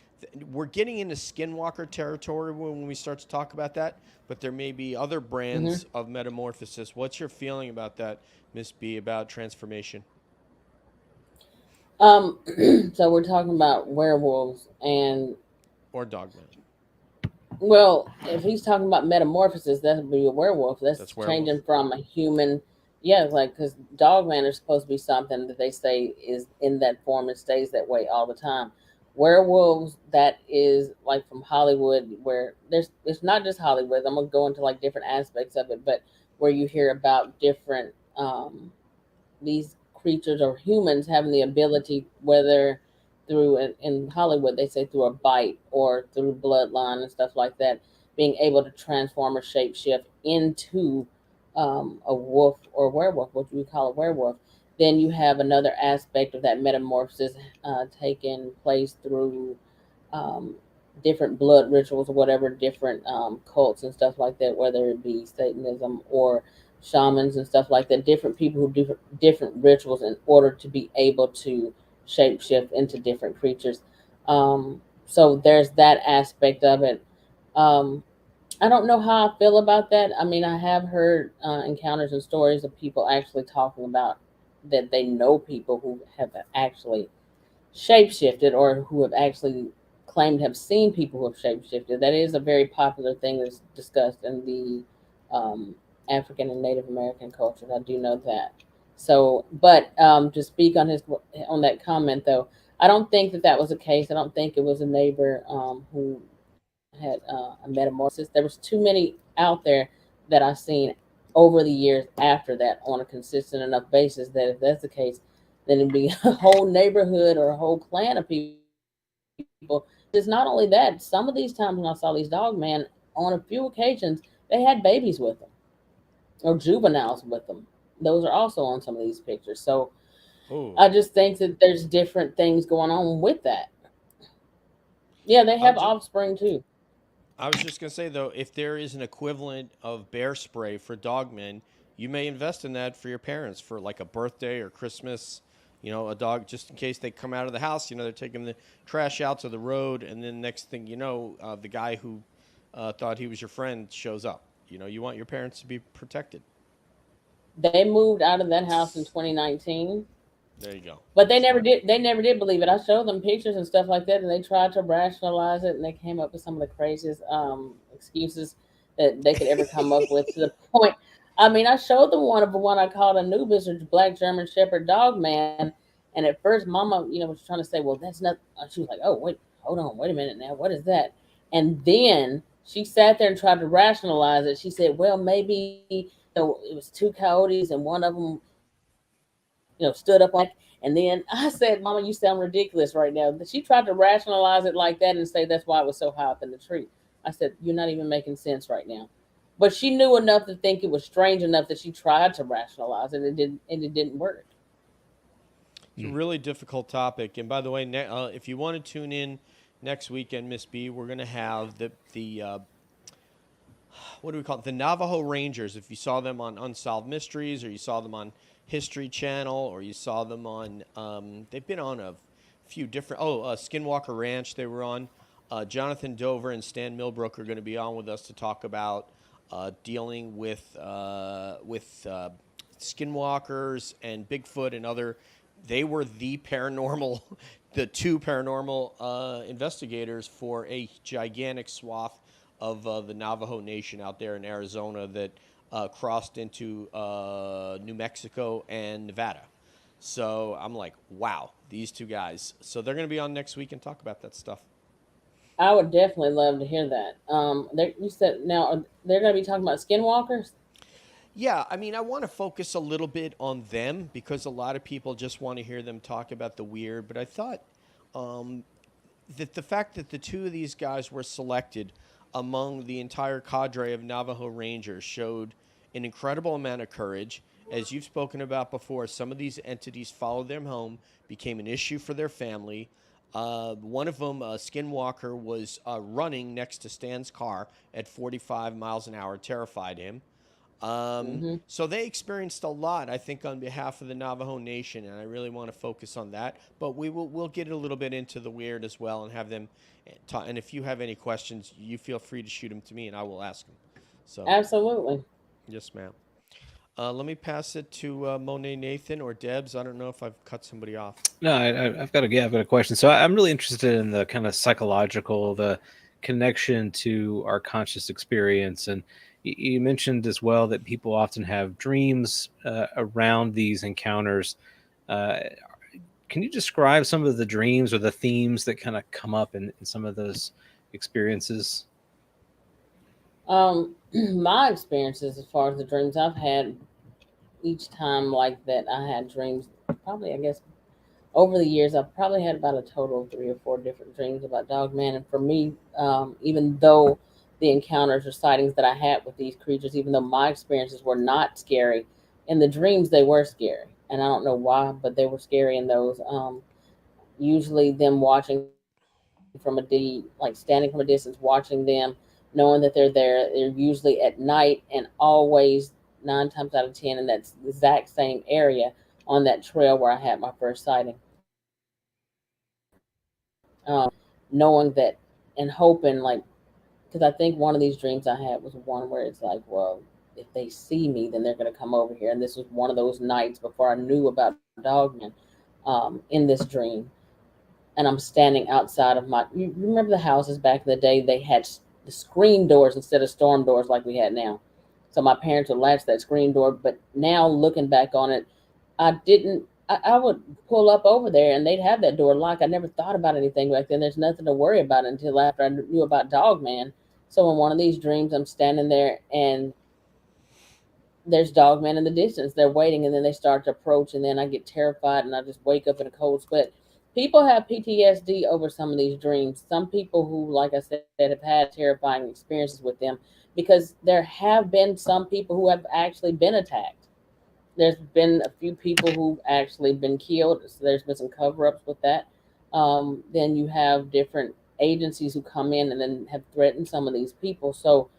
we're getting into skinwalker territory when we start to talk about that, but there may be other Hmm. brands of metamorphosis. What's your feeling about that, Miss B, about transformation? Um, so we're talking about werewolves, and Or dogman? well, if he's talking about metamorphosis, that would be a werewolf. That's That's werewolf. changing from a human. Yeah, like because dogman is supposed to be something that they say is in that form and stays that way all the time. werewolves that is like from Hollywood, where there's it's not just Hollywood. I'm gonna go into like different aspects of it, but where you hear about different these creatures or humans having the ability, whether through in Hollywood they say through a bite or through bloodline and stuff like that, being able to transform or shapeshift into a wolf or werewolf, what you would call a werewolf. Then you have another aspect of that metamorphosis taking place through um, different blood rituals or whatever, different cults and stuff like that, whether it be Satanism or shamans and stuff like that, different people who do different rituals in order to be able to shapeshift into different creatures. So there's that aspect of it. Um, I don't know how I feel about that. I mean, I have heard encounters and stories of people actually talking about that they know people who have actually shapeshifted or who have actually claimed to have seen people who have shapeshifted. That is a very popular thing that's discussed in the African and Native American culture. I do know that. So, but to speak on that comment though, I don't think that that was the case. I don't think it was a neighbor who had a metamorphosis. There was too many out there that I've seen over the years after that on a consistent enough basis that if that's the case, then it'd be a whole neighborhood or a whole clan of people. It's not only that. Some of these times when I saw these dog men, on a few occasions, they had babies with them or juveniles with them. Those are also on some of these pictures. So Oh, I just think that there's different things going on with that. Yeah, they I'm have just. offspring too. I was just gonna say though, if there is an equivalent of bear spray for dogmen, you may invest in that for your parents for like a birthday or Christmas. You know, a dog just in case they come out of the house. You know, they're taking the trash out to the road, and then next thing you know, the guy who thought he was your friend shows up. You know, you want your parents to be protected. They moved out of that house in 2019. There you go. But they never Smart. did. They never did believe it. I showed them pictures and stuff like that, and they tried to rationalize it, and they came up with some of the craziest excuses that they could ever come up with. To the point, I mean, I showed them one I called Anubis or Black German Shepherd Dog Man, and at first, Mama, was trying to say, "Well, that's not." She was like, "Oh, wait, hold on, wait a minute now. What is that?" And then she sat there and tried to rationalize it. She said, "Well, maybe it was two coyotes, and one of them, stood up on its back." And then I said, "Mama, you sound ridiculous right now." She tried to rationalize it like that and say that's why it was so high up in the tree. I said, "You're not even making sense right now." But she knew enough to think it was strange enough that she tried to rationalize it. It didn't work. It's a really difficult topic. And by the way, if you want to tune in next weekend, Miss B, we're going to have the what do we call it? The Navajo Rangers. If you saw them on Unsolved Mysteries, or you saw them on History Channel, or you saw them on, they've been on a few different. Skinwalker Ranch. They were on. Jonathan Dover and Stan Milbrook are going to be on with us to talk about dealing with skinwalkers and Bigfoot and other. They were the paranormal, the two paranormal investigators for a gigantic swath of the Navajo Nation out there in Arizona that crossed into New Mexico and Nevada. So I'm like, wow, these two guys. So they're going to be on next week and talk about that stuff. I would definitely love to hear that. You said now they're going to be talking about skinwalkers. Yeah, I mean, I want to focus a little bit on them because a lot of people just want to hear them talk about the weird. But I thought um, that the fact that the two of these guys were selected among the entire cadre of Navajo Rangers showed an incredible amount of courage. As you've spoken about before, some of these entities followed them home, became an issue for their family. One of them, Skinwalker, was running next to Stan's car at 45 miles an hour, terrified him. Hmm. So they experienced a lot, I think, on behalf of the Navajo Nation, and I really want to focus on that. But we'll get a little bit into the weird as well, and have them talk. And if you have any questions, you feel free to shoot them to me, and I will ask them. So Absolutely. yes, ma'am. Let me pass it to Monet Nathan or Debs. I don't know if I've cut somebody off. No, I've got a question. So I'm really interested in the kind of psychological, the connection to our conscious experience, and you mentioned as well that people often have dreams around these encounters. Uh, can you describe some of the dreams or the themes that kind of come up in some of those experiences? My experiences as far as the dreams I've had each time like that I had dreams, probably I guess over the years I've probably had about a total of 3 or 4 different dreams about Dogman. And for me, even though the encounters or sightings that I had with these creatures, even though my experiences were not scary, in the dreams they were scary, and I don't know why, but they were scary in those. Usually them watching from like standing from a distance, watching them, knowing that they're there. They're usually at night and always 9 times out of 10 in that exact same area on that trail where I had my first sighting. Knowing that and hoping, like, because I think one of these dreams I had was one where it's like, well, if they see me, then they're going to come over here. And this was one of those nights before I knew about Dogman, in this dream. And I'm standing outside of you remember the houses back in the day, they had the screen doors instead of storm doors like we had now. So my parents would latch that screen door, but now looking back on it, I didn't. I would pull up over there and they'd have that door locked. I never thought about anything back then. There's nothing to worry about until after I knew about Dogman. So in one of these dreams, I'm standing there and there's Dogman in the distance. They're waiting, and then they start to approach, and then I get terrified, and I just wake up in a cold sweat. People have PTSD over some of these dreams. Some people who, like I said, have had terrifying experiences with them, because there have been some people who have actually been attacked. There's been a few people who've actually been killed. So there's been some cover-ups with that. Then you have different agencies who come in and then have threatened some of these people. So,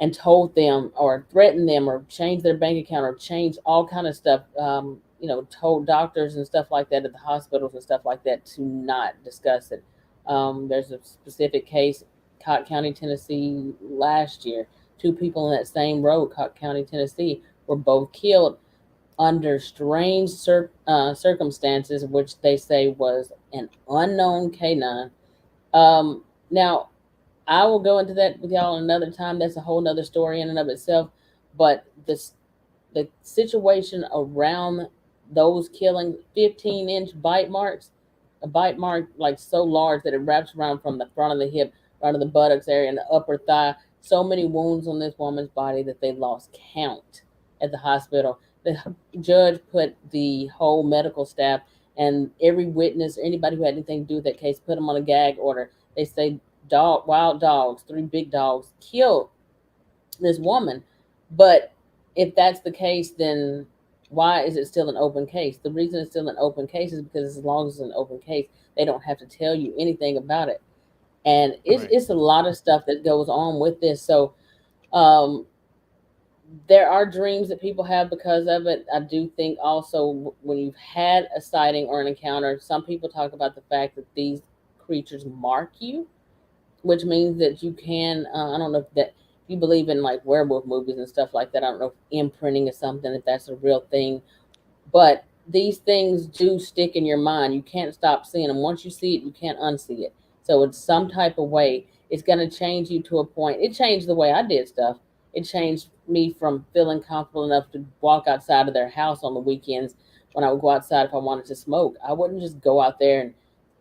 and told them or threatened them or changed their bank account or changed all kind of stuff, told doctors and stuff like that at the hospitals and stuff like that to not discuss it. There's a specific case, Cott County, Tennessee, last year. 2 people in that same road, Cott County, Tennessee, were both killed under strange circumstances, which they say was an unknown canine. Now, I will go into that with y'all another time. That's a whole nother story in and of itself. But the situation around those killing, 15-inch bite marks, a bite mark like so large that it wraps around from the front of the hip, right to the buttocks area and the upper thigh. So many wounds on this woman's body that they lost count at the hospital. The judge put the whole medical staff and every witness, anybody who had anything to do with that case, put them on a gag order. They say wild dogs, 3 big dogs killed this woman. But if that's the case, then why is it still an open case? The reason it's still an open case is because as long as it's an open case, they don't have to tell you anything about it. And it's a lot of stuff that goes on with this. So there are dreams that people have because of it. I do think also when you've had a sighting or an encounter, some people talk about the fact that these creatures mark you, which means that you can, I don't know if that, if you believe in like werewolf movies and stuff like that, I don't know if imprinting is something, if that's a real thing, but these things do stick in your mind. You can't stop seeing them. Once you see it, you can't unsee it. So it's some type of way, it's going to change you to a point. It changed the way I did stuff. It changed me from feeling comfortable enough to walk outside of their house on the weekends. When I would go outside if I wanted to smoke, I wouldn't just go out there and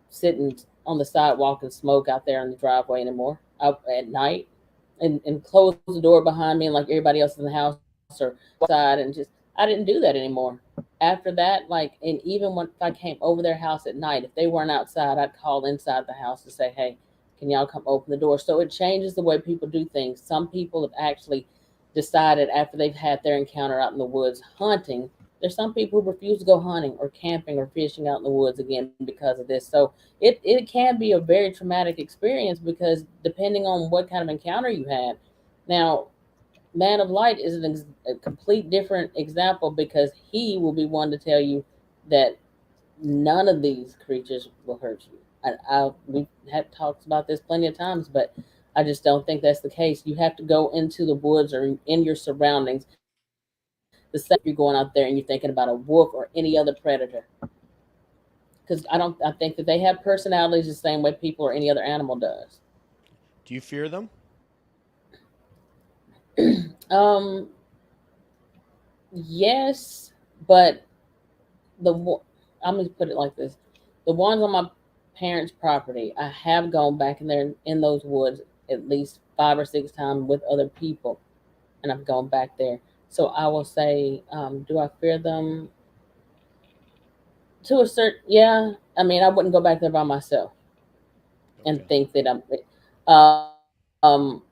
sitting on the sidewalk and smoke out there in the driveway anymore out at night, and close the door behind me and like everybody else in the house or outside, and just I didn't do that anymore. After that, like, and even when if I came over their house at night, if they weren't outside, I'd call inside the house to say, hey, can y'all come open the door? So it changes the way people do things. Some people have actually decided after they've had their encounter out in the woods hunting. There's some people who refuse to go hunting or camping or fishing out in the woods again because of this. So it can be a very traumatic experience because depending on what kind of encounter you had. Now, Man of Light is a complete different example because he will be one to tell you that none of these creatures will hurt you. We've had talks about this plenty of times, but I just don't think that's the case. You have to go into the woods or in your surroundings. The same if you're going out there and you're thinking about a wolf or any other predator. Because I think that they have personalities the same way people or any other animal does. Do you fear them? Yes, but the I'm gonna put it like this: the ones on my parents' property, I have gone back in there in those woods at least 5 or 6 times with other people, and I've gone back there. So I will say, do I fear them? To a certain, yeah. I mean, I wouldn't go back there by myself and Okay. think that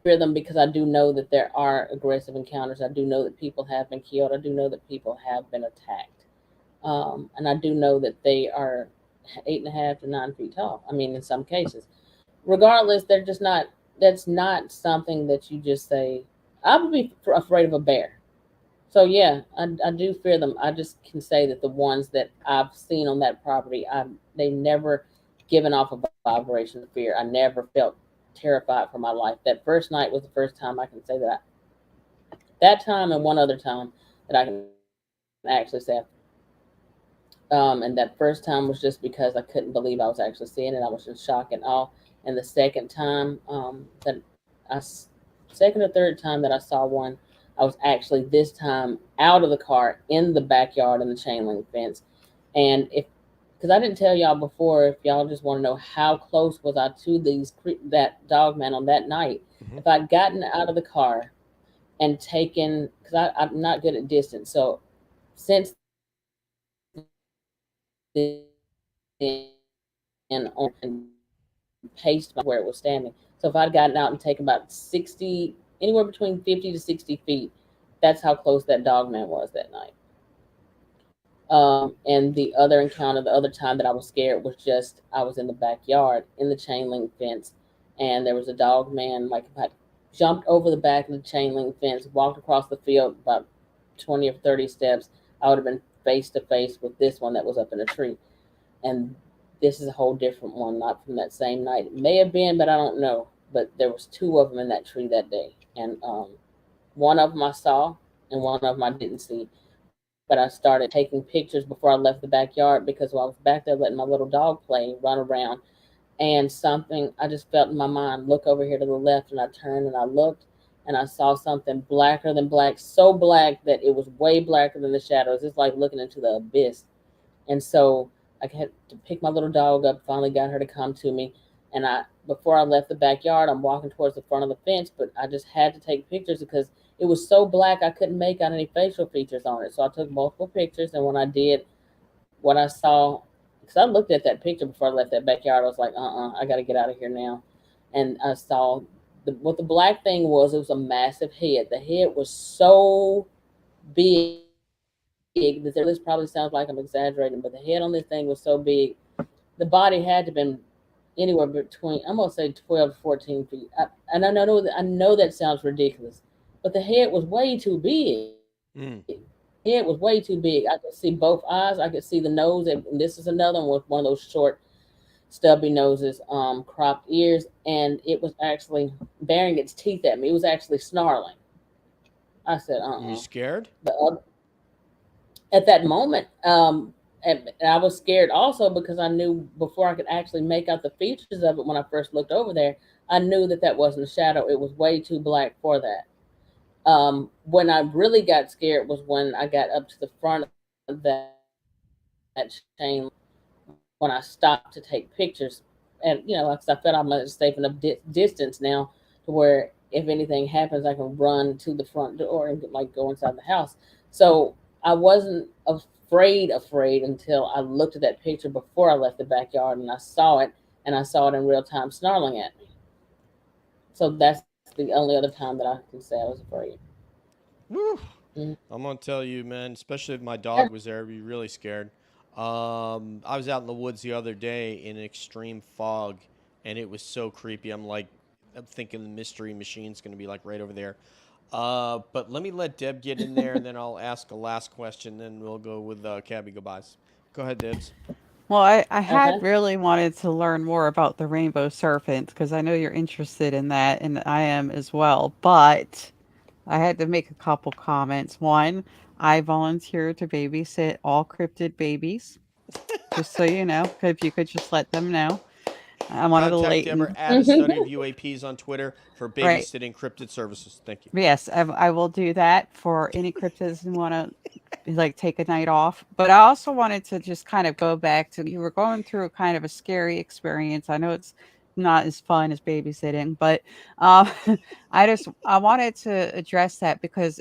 fear them because I do know that there are aggressive encounters. I do know that people have been killed. I do know that people have been attacked. And I do know that they are 8.5 to 9 feet tall. I mean, in some cases, regardless, they're just not. That's not something that you just say. I would be afraid of a bear. So yeah, I do fear them. I just can say that the ones that I've seen on that property, they never given off a vibration of fear. I never felt terrified for my life. That first night was the first time I can say that. That time and one other time that I can actually say. And that first time was just because I couldn't believe I was actually seeing it. I was in shock and awe. And the second time second or third time that I saw one, I was actually this time out of the car in the backyard in the chain link fence. And if because I didn't tell y'all before, if y'all just want to know how close was I to that dog man on that night, Hmm. if I'd gotten out of the car and taken, because I'm not good at distance, so since then and paced where it was standing. So if I'd gotten out and taken about 60, anywhere between 50 to 60 feet, that's how close that dog man was that night. And the other encounter, the other time that I was scared was just I was in the backyard in the chain link fence, and there was a dog man like about jumped over the back of the chain link fence, walked across the field about 20 or 30 steps. I would have been face to face with this one that was up in a tree, and this is a whole different one, not from that same night. It may have been, but I don't know. But there was two of them in that tree that day, and one of them I saw, and one of them I didn't see. But I started taking pictures before I left the backyard because while I was back there letting my little dog play, run around, and something I just felt in my mind, look over here to the left, and I turned and I looked, and I saw something blacker than black, so black that it was way blacker than the shadows. It's like looking into the abyss. And so I had to pick my little dog up, finally got her to come to me. And before I left the backyard, I'm walking towards the front of the fence, but I just had to take pictures because it was so black I couldn't make out any facial features on it. So I took multiple pictures, and when I did, what I saw, because I looked at that picture before I left that backyard, I was like, I got to get out of here now. And I saw what the black thing was. It was a massive head. The head was so big that this probably sounds like I'm exaggerating, but the head on this thing was so big. The body had to have been anywhere between, I'm gonna say 12 to 14 feet. And I know that sounds ridiculous, but the head was way too big. Mm. The head was way too big. I could see both eyes. I could see the nose, and this is another one with one of those short, stubby noses, cropped ears, and it was actually baring its teeth at me. It was actually snarling. I said, You scared? The at that moment. And I was scared also because I knew before I could actually make out the features of it when I first looked over there, I knew that that wasn't a shadow. It was way too black for that. When I really got scared was when I got up to the front of that chain when I stopped to take pictures. And, like I felt I'm safe enough distance now to where if anything happens, I can run to the front door and like go inside the house. So I wasn't afraid until I looked at that picture before I left the backyard and I saw it, and I saw it in real time snarling at me. So that's the only other time that I can say I was afraid. Woo. Mm. I'm gonna tell you, man. Especially if my Yeah. dog was there, I'd be really scared. I was out in the woods the other day in extreme fog, and it was so creepy. I'm thinking the mystery machine's gonna be like right over there. But let me let Deb get in there, and then I'll ask a last question. Then we'll go with Cabby goodbyes. Go ahead, Debs. Well, I had Okay. really wanted to learn more about the rainbow serpent because I know you're interested in that, and I am as well. But I had to make a couple comments. One, I volunteer to babysit all cryptid babies, just so you know, if you could just let them know. I'm one of the Contact Deborah latent. at a study of UAPs on Twitter for Right. babysitting cryptid services. Thank you. Yes, I will do that for any cryptids who want to like take a night off. But I also wanted to just kind of go back to, you were going through kind of a scary experience. I know it's not as fun as babysitting, but um, I wanted to address that because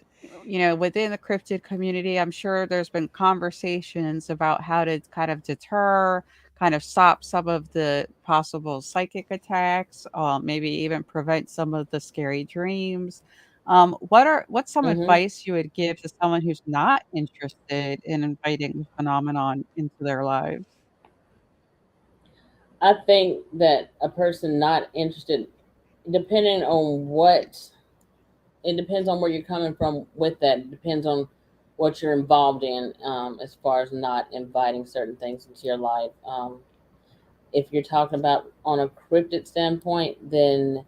within the cryptid community, I'm sure there's been conversations about how to kind of deter, kind of stop some of the possible psychic attacks, maybe even prevent some of the scary dreams. What's some Hmm. advice you would give to someone who's not interested in inviting the phenomenon into their lives? I think that a person not interested, depending on what, it depends on where you're coming from with that. It depends on what you're involved in, as far as not inviting certain things into your life. If you're talking about on a cryptid standpoint, then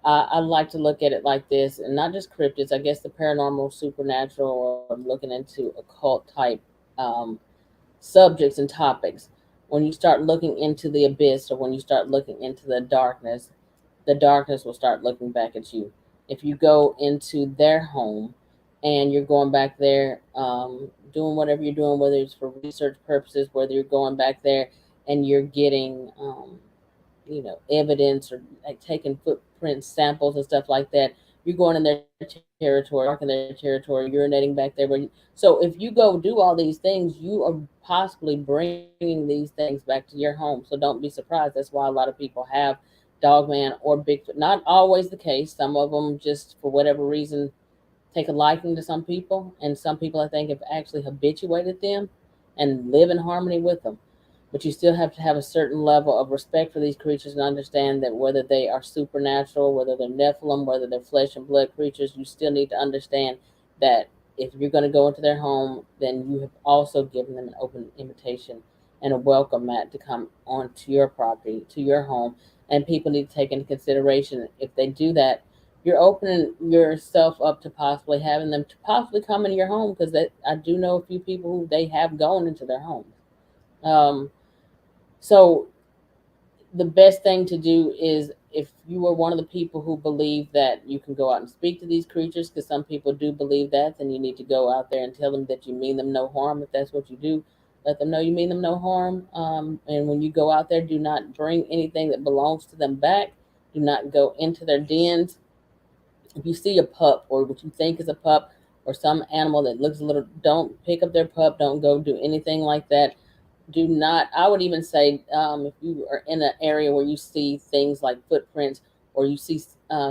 I like to look at it like this, and not just cryptids. I guess the paranormal, supernatural, or looking into occult type um, subjects and topics. When you start looking into the abyss, or when you start looking into the darkness will start looking back at you. If you go into their home and you're going back there, doing whatever you're doing, whether it's for research purposes, whether you're going back there and you're getting, evidence, or like taking footprint samples and stuff like that, you're going in their territory, marking their territory, urinating back there. So if you go do all these things, you are possibly bringing these things back to your home. So don't be surprised. That's why a lot of people have Dogman or Bigfoot. Not always the case. Some of them just for whatever reason take a liking to some people, and some people I think have actually habituated them and live in harmony with them. But you still have to have a certain level of respect for these creatures and understand that whether they are supernatural, whether they're Nephilim, whether they're flesh and blood creatures, you still need to understand that if you're going to go into their home, then you have also given them an open invitation and a welcome mat to come onto your property, to your home. And people need to take into consideration, if they do that, you're opening yourself up to possibly having them to possibly come into your home, because I do know a few people who they have gone into their homes. Um, so the best thing to do is, if you are one of the people who believe that you can go out and speak to these creatures, because some people do believe that, then you need to go out there and tell them that you mean them no harm. If that's what you do, let them know you mean them no harm. And when you go out there, do not bring anything that belongs to them back. Do not go into their dens. If you see a pup, or what you think is a pup, or some animal that looks a little, don't pick up their pup. Don't go do anything like that. Do not, I would even say, if you are in an area where you see things like footprints, or you see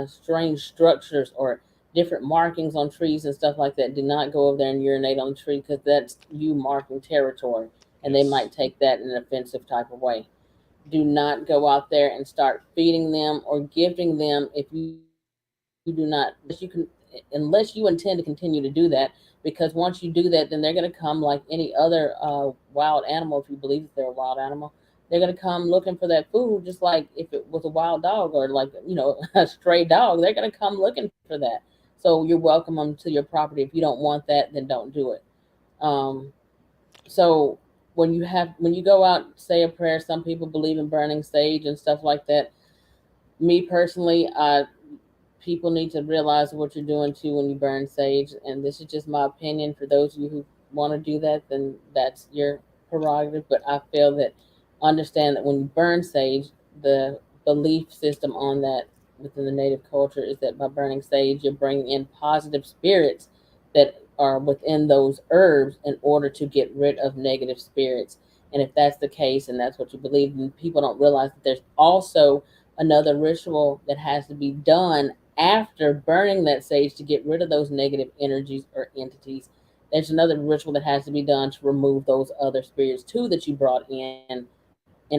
strange structures or different markings on trees and stuff like that, do not go over there and urinate on the tree, because that's you marking territory, and they Yes. might take that in an offensive type of way. Do not go out there and start feeding them or gifting them if you do not, unless you intend to continue to do that, because once you do that, then they're going to come like any other wild animal. If you believe that they're a wild animal, they're going to come looking for that food, just like if it was a wild dog, or like a stray dog, they're going to come looking for that. So you're welcome them to your property. If you don't want that, then don't do it. um, so when you go out, say a prayer, some people believe in burning sage and stuff like that. Me personally, people need to realize what you're doing too when you burn sage. And this is just my opinion. For those of you who want to do that, then that's your prerogative. But I feel that, understand that when you burn sage, the belief system on that within the native culture is that by burning sage, you're bringing in positive spirits that are within those herbs in order to get rid of negative spirits. And if that's the case, and that's what you believe, then people don't realize that there's also another ritual that has to be done after burning that sage to get rid of those negative energies or entities. There's another ritual that has to be done to remove those other spirits too that you brought in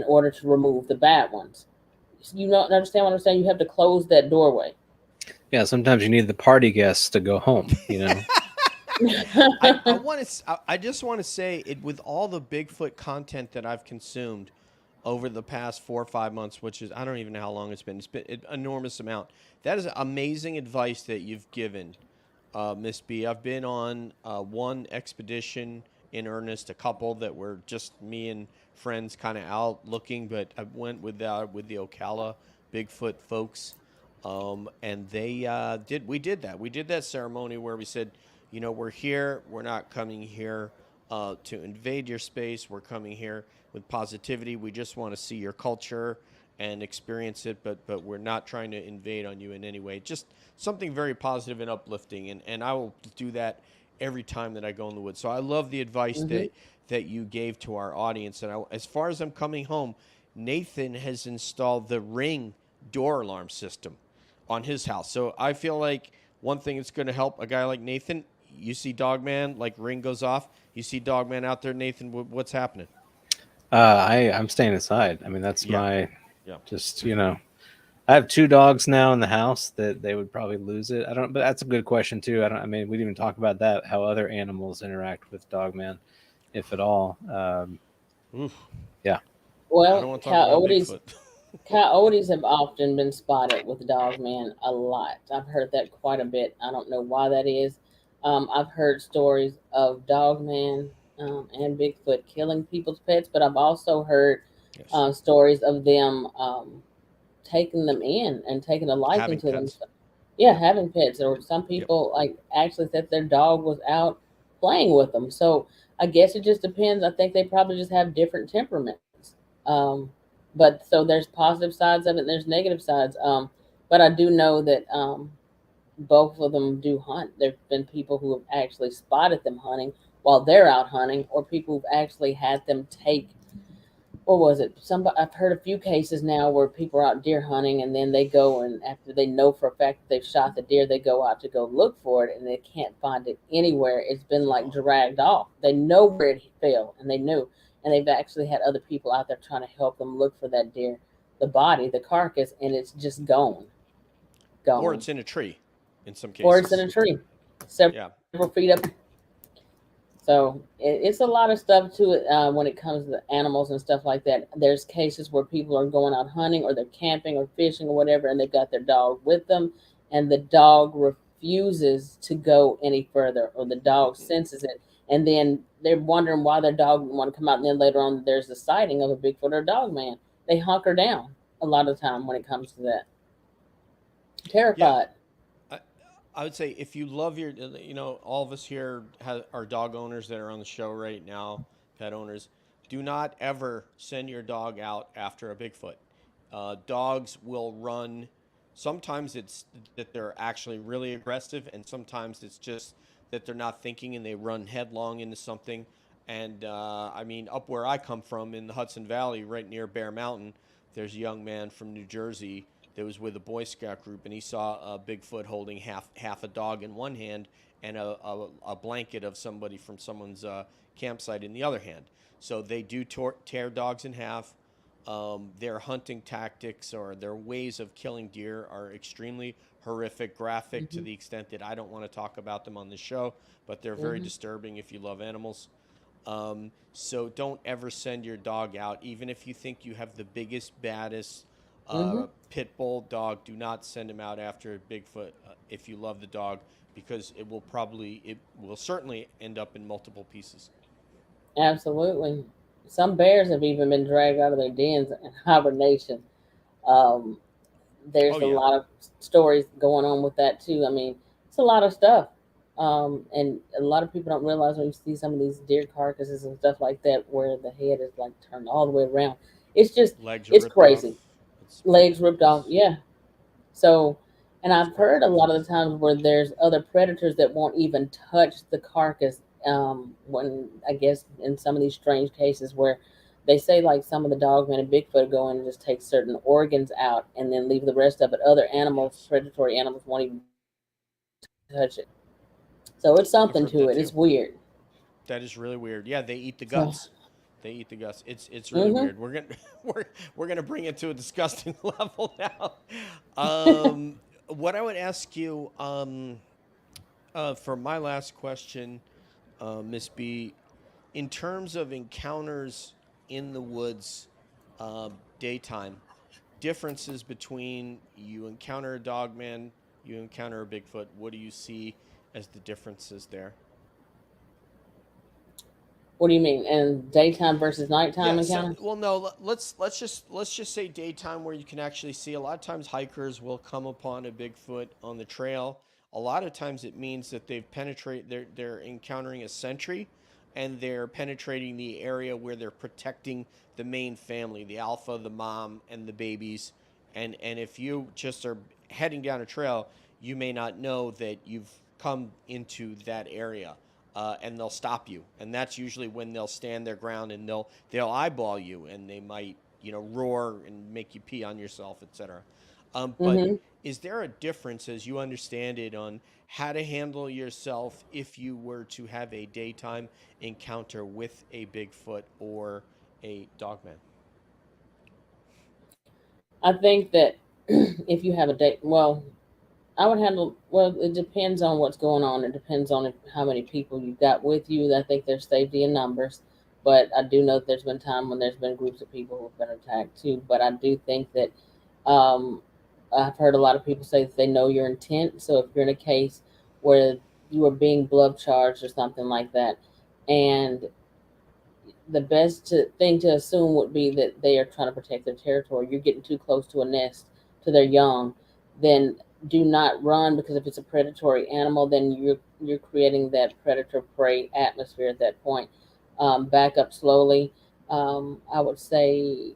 order to remove the bad ones. You don't understand what I'm saying? You have to close that doorway. Yeah, sometimes you need the party guests to go home, you know. I just want to say it, with all the Bigfoot content that I've consumed over the past 4 or 5 months, which is, I don't even know how long it's been. It's been an enormous amount. That is amazing advice that you've given, Miss B. I've been on one expedition in earnest, a couple that were just me and friends kind of out looking, but I went with the Ocala Bigfoot folks, and they did that. We did that ceremony where we said, you know, we're here. We're not coming here to invade your space. We're coming here with positivity. We just want to see your culture and experience it, but we're not trying to invade on you in any way. Just something very positive and uplifting, and I will do that every time that I go in the woods. So I love the advice Hmm. that you gave to our audience. And as far as I'm coming home, Nathan has installed the Ring door alarm system on his house. So I feel like one thing that's going to help a guy like Nathan, you see Dogman, like Ring goes off, you see Dogman out there, Nathan, what's happening? I'm staying inside. I mean, that's Yeah, my yeah. just I have two dogs now in the house that they would probably lose it. I don't, but that's a good question too. I don't. I mean, we didn't even talk about that. How other animals interact with Dogman, if at all. Oof, Yeah. I don't Well, want to talk about Bigfoot. coyotes have often been spotted with dogman a lot. I've heard that quite a bit. I don't know why that is. I've heard stories of dogman and Bigfoot killing people's pets, but I've also heard Yes. stories of them taking them in and taking a liking Having to them. pets. So, yeah, Yep, having pets, or some yep. people like actually said their dog was out playing with them. So I guess it just depends. I think they probably just have different temperaments. Um, but so there's positive sides of it, and there's negative sides. But I do know that both of them do hunt. There've been people who have actually spotted them hunting while they're out hunting, or people who've actually had them take, what was it? Somebody, I've heard a few cases now where people are out deer hunting and then they go, and after they know for a fact that they've shot the deer, they go out to go look for it and they can't find it anywhere. It's been like dragged off. They know where it fell and they knew, and they've actually had other people out there trying to help them look for that deer, the body, the carcass, and it's just gone, Or gone, it's in a tree in some or it's in cases. a tree, several Yeah. feet up. So it's a lot of stuff to it when it comes to animals and stuff like that. There's cases where people are going out hunting or they're camping or fishing or whatever, and they've got their dog with them, and the dog refuses to go any further, or the dog senses it, and then they're wondering why their dog didn't want to come out. And then later on, there's a sighting of a Bigfoot or a dog man. They hunker down a lot of the time when it comes to that. Yeah. Terrified. I, I would say if you love your, all of us here are dog owners that are on the show right now, pet owners. Do not ever send your dog out after a Bigfoot. Dogs will run. Sometimes it's that they're actually really aggressive, and sometimes it's just that they're not thinking and they run headlong into something. And I mean, up where I come from in the Hudson Valley, right near Bear Mountain, there's a young man from New Jersey that was with a Boy Scout group, and he saw a Bigfoot holding half a dog in one hand and a blanket of somebody from someone's campsite in the other hand. So they do tear dogs in half. Their hunting tactics or their ways of killing deer are extremely horrific, graphic to Hmm. the extent that I don't want to talk about them on the show, but they're very Hmm. disturbing if you love animals. So don't ever send your dog out, even if you think you have the biggest, baddest Hmm. pit bull dog. Do not send him out after a Bigfoot if you love the dog, because it will certainly end up in multiple pieces. Absolutely. Some bears have even been dragged out of their dens in hibernation. Um, Oh there's a yeah, lot of stories going on with that too. I mean, it's a lot of stuff. And a lot of people don't realize when you see some of these deer carcasses and stuff like that, where the head is like turned all the way around. It's just, legs are it's ripped off. crazy. It's Legs ripped off. it's Yeah. So, and it's I've quite heard a crazy. lot of the times where there's other predators that won't even touch the carcass. When I guess in some of these strange cases where they say like some of the dogmen and Bigfoot go in and just take certain organs out and then leave the rest of it. Other animals, Yes, predatory animals, won't even touch it. So it's I've something heard to that it. too. It's weird. That is really weird. Yeah, they eat the So, guts. They eat the guts. It's really hmm. weird. We're gonna bring it to a disgusting level now. What I would ask you for my last question, Miss B, in terms of encounters in the woods, daytime, differences between you encounter a dog man, you encounter a Bigfoot. What do you see as the differences there? What do you mean? And daytime versus nighttime Yeah. So, encounter? well, no. Let's just say daytime where you can actually see. A lot of times, hikers will come upon a Bigfoot on the trail. A lot of times, it means that they've penetrated. They're encountering a sentry, and they're penetrating the area where they're protecting the main family, the alpha, the mom, and the babies. And if you just are heading down a trail, you may not know that you've come into that area, and they'll stop you. And that's usually when they'll stand their ground and they'll eyeball you, and they might roar and make you pee on yourself, etc. But Mm-hmm. is there a difference, as you understand it, on how to handle yourself if you were to have a daytime encounter with a Bigfoot or a dogman? I think that if you have a date, well, I would handle. Well, it depends on what's going on. It depends on how many people you've got with you. I think there's safety in numbers, but I do know that there's been time when there's been groups of people who've been attacked too. But I do think that um, I've heard a lot of people say that they know your intent. So if you're in a case where you are being bluff charged or something like that, and the thing to assume would be that they are trying to protect their territory. You're getting too close to a nest to their young, then do not run, because if it's a predatory animal, then you're creating that predator prey atmosphere at that point. Back up slowly. I would say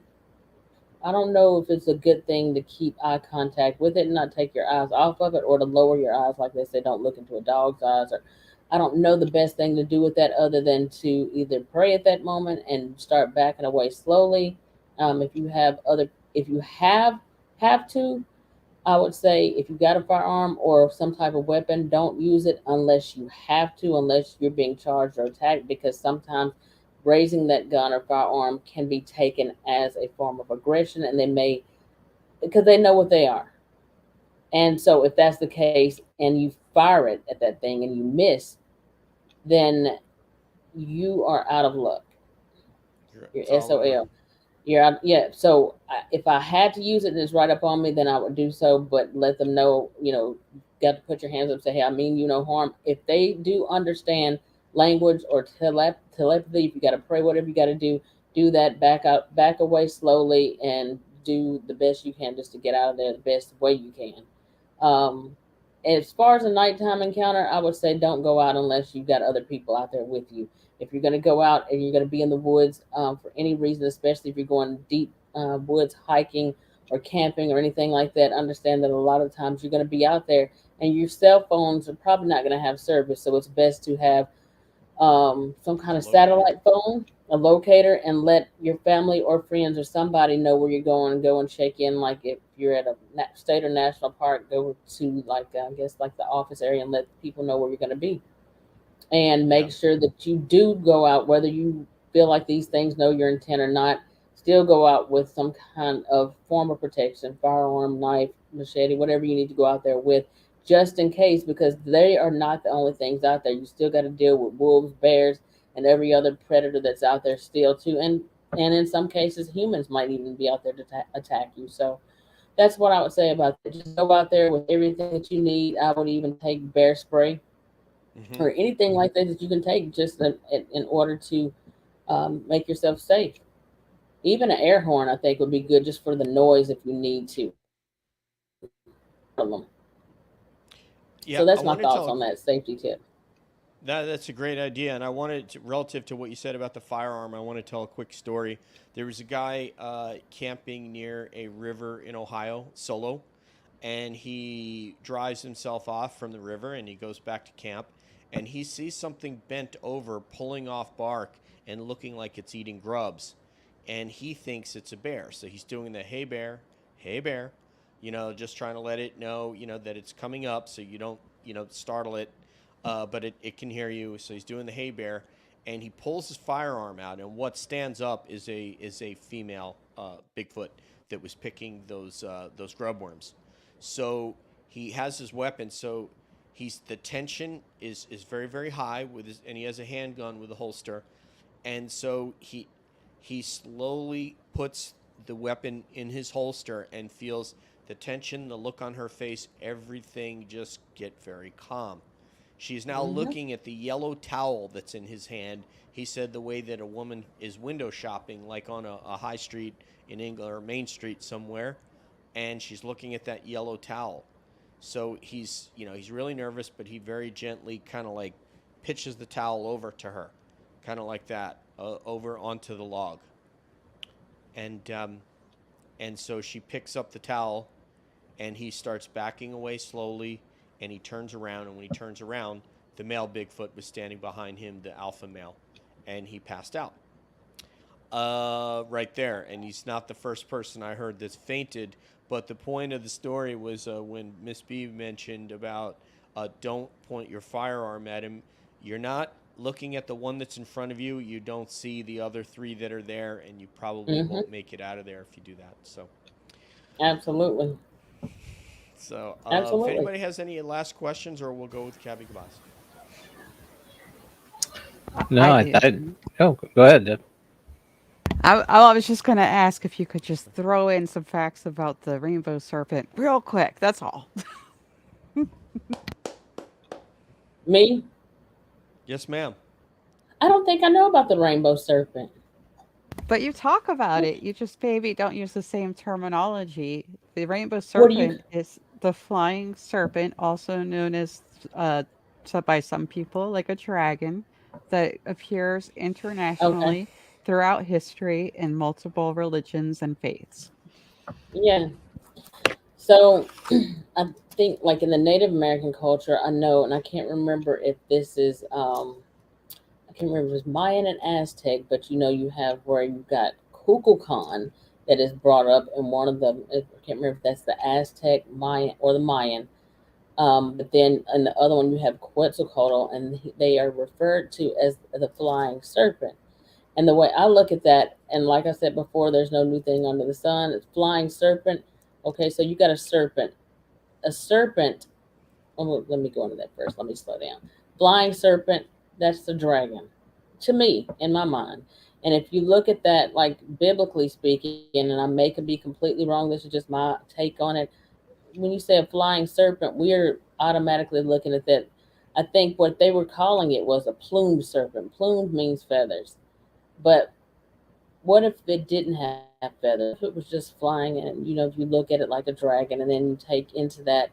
I don't know if it's a good thing to keep eye contact with it and not take your eyes off of it, or to lower your eyes, like they say, don't look into a dog's eyes. Or I don't know the best thing to do with that other than to either pray at that moment and start backing away slowly. If you have to, I would say if you got a firearm or some type of weapon, don't use it unless you have to, unless you're being charged or attacked, because sometimes raising that gun or firearm can be taken as a form of aggression, and they may, because they know what they are. And so if that's the case and you fire it at that thing and you miss, then you are out of luck. You're It's all over. SOL. Yeah, yeah. So if I had to use it and it's right up on me, then I would do so. But let them know, got to put your hands up and say, hey, I mean you no harm. If they do understand language or telepathy, if you got to pray, whatever you got to do that. Back out, back away slowly, and do the best you can just to get out of there the best way you can. Um, as far as a nighttime encounter, I would say don't go out unless you've got other people out there with you. If you're going to go out and you're going to be in the woods for any reason, especially if you're going deep woods hiking or camping or anything like that, understand that a lot of times you're going to be out there and your cell phones are probably not going to have service. So it's best to have some kind A of locator. satellite phone, a locator, and let your family or friends or somebody know where you're going, and go and check in. Like if you're at a state or national park, go to, like, I guess, like the office area, and let people know where you're going to be, and Yeah. make sure that you do go out, whether you feel like these things know your intent or not. Still go out with some kind of form of protection, firearm, knife, machete, whatever you need to go out there with, just in case, because they are not the only things out there. You still got to deal with wolves, bears, and every other predator that's out there still too. And in some cases, humans might even be out there to attack you. So that's what I would say about that. Just go out there with everything that you need. I would even take bear spray Hmm. or anything like that that you can take, just in order to make yourself safe. Even an air horn, I think, would be good just for the noise if you need to. Yeah, So I that's my want to thoughts tell on that safety tip. that's a great idea, and I wanted to, relative to what you said about the firearm. I want to tell a quick story. There was a guy camping near a river in Ohio solo, and he drives himself off from the river, and he goes back to camp, and he sees something bent over, pulling off bark and looking like it's eating grubs, and he thinks it's a bear. So he's doing the hey bear, just trying to let it know, that it's coming up, so you don't, startle it, but it can hear you. So he's doing the hay bear, and he pulls his firearm out, and what stands up is a female Bigfoot that was picking those grub worms. So he has his weapon. So the tension is very very high and he has a handgun with a holster, and so he slowly puts the weapon in his holster and feels the tension, the look on her face, everything just get very calm. She's now Hmm. looking at the yellow towel that's in his hand. He said the way that a woman is window shopping, like on a high street in England or Main Street somewhere, and she's looking at that yellow towel. So he's really nervous, but he very gently kind of like pitches the towel over to her, kind of like that, over onto the log. And so she picks up the towel, and he starts backing away slowly, and he turns around, and when he turns around, the male Bigfoot was standing behind him, the alpha male, and he passed out right there. And he's not the first person I heard that's fainted. But the point of the story was when Miss B mentioned about don't point your firearm at him. You're not looking at the one that's in front of you. You don't see the other three that are there, and you probably Hmm. won't make it out of there if you do that. Absolutely. If Absolutely. anybody has any last questions, or we'll go with Cabby Gabas. No, I oh, go ahead, Deb. I was just going to ask if you could just throw in some facts about the rainbow serpent real quick. That's all. Me, Yes, ma'am. I don't think I know about the rainbow serpent. But you talk about it. You just maybe don't use the same terminology. The rainbow What do you? serpent is the flying serpent, also known as by some people like a dragon, that appears Okay. internationally throughout history in multiple religions and faiths. Yeah. So I think like in the Native American culture, I know, and I can't remember if this is I can't remember if it's Mayan and Aztec, but you have where you got Kukulkan that is brought up in one of them. I can't remember if that's the Aztec, Mayan, or the Mayan. But then in the other one you have Quetzalcoatl, and they are referred to as the flying serpent. And the way I look at that, and like I said before, there's no new thing under the sun. It's flying serpent. Okay, so you got a serpent. A serpent. Oh, let me go into that first. Let me slow down. Flying serpent. That's the dragon, to me, in my mind. And if you look at that, like biblically speaking, and I may could be completely wrong. This is just my take on it. When you say a flying serpent, we're automatically looking at that. I think what they were calling it was a plumed serpent. Plumed means feathers. But what if it didn't have feathers? What if it was just flying and, if you look at it like a dragon and then you take into that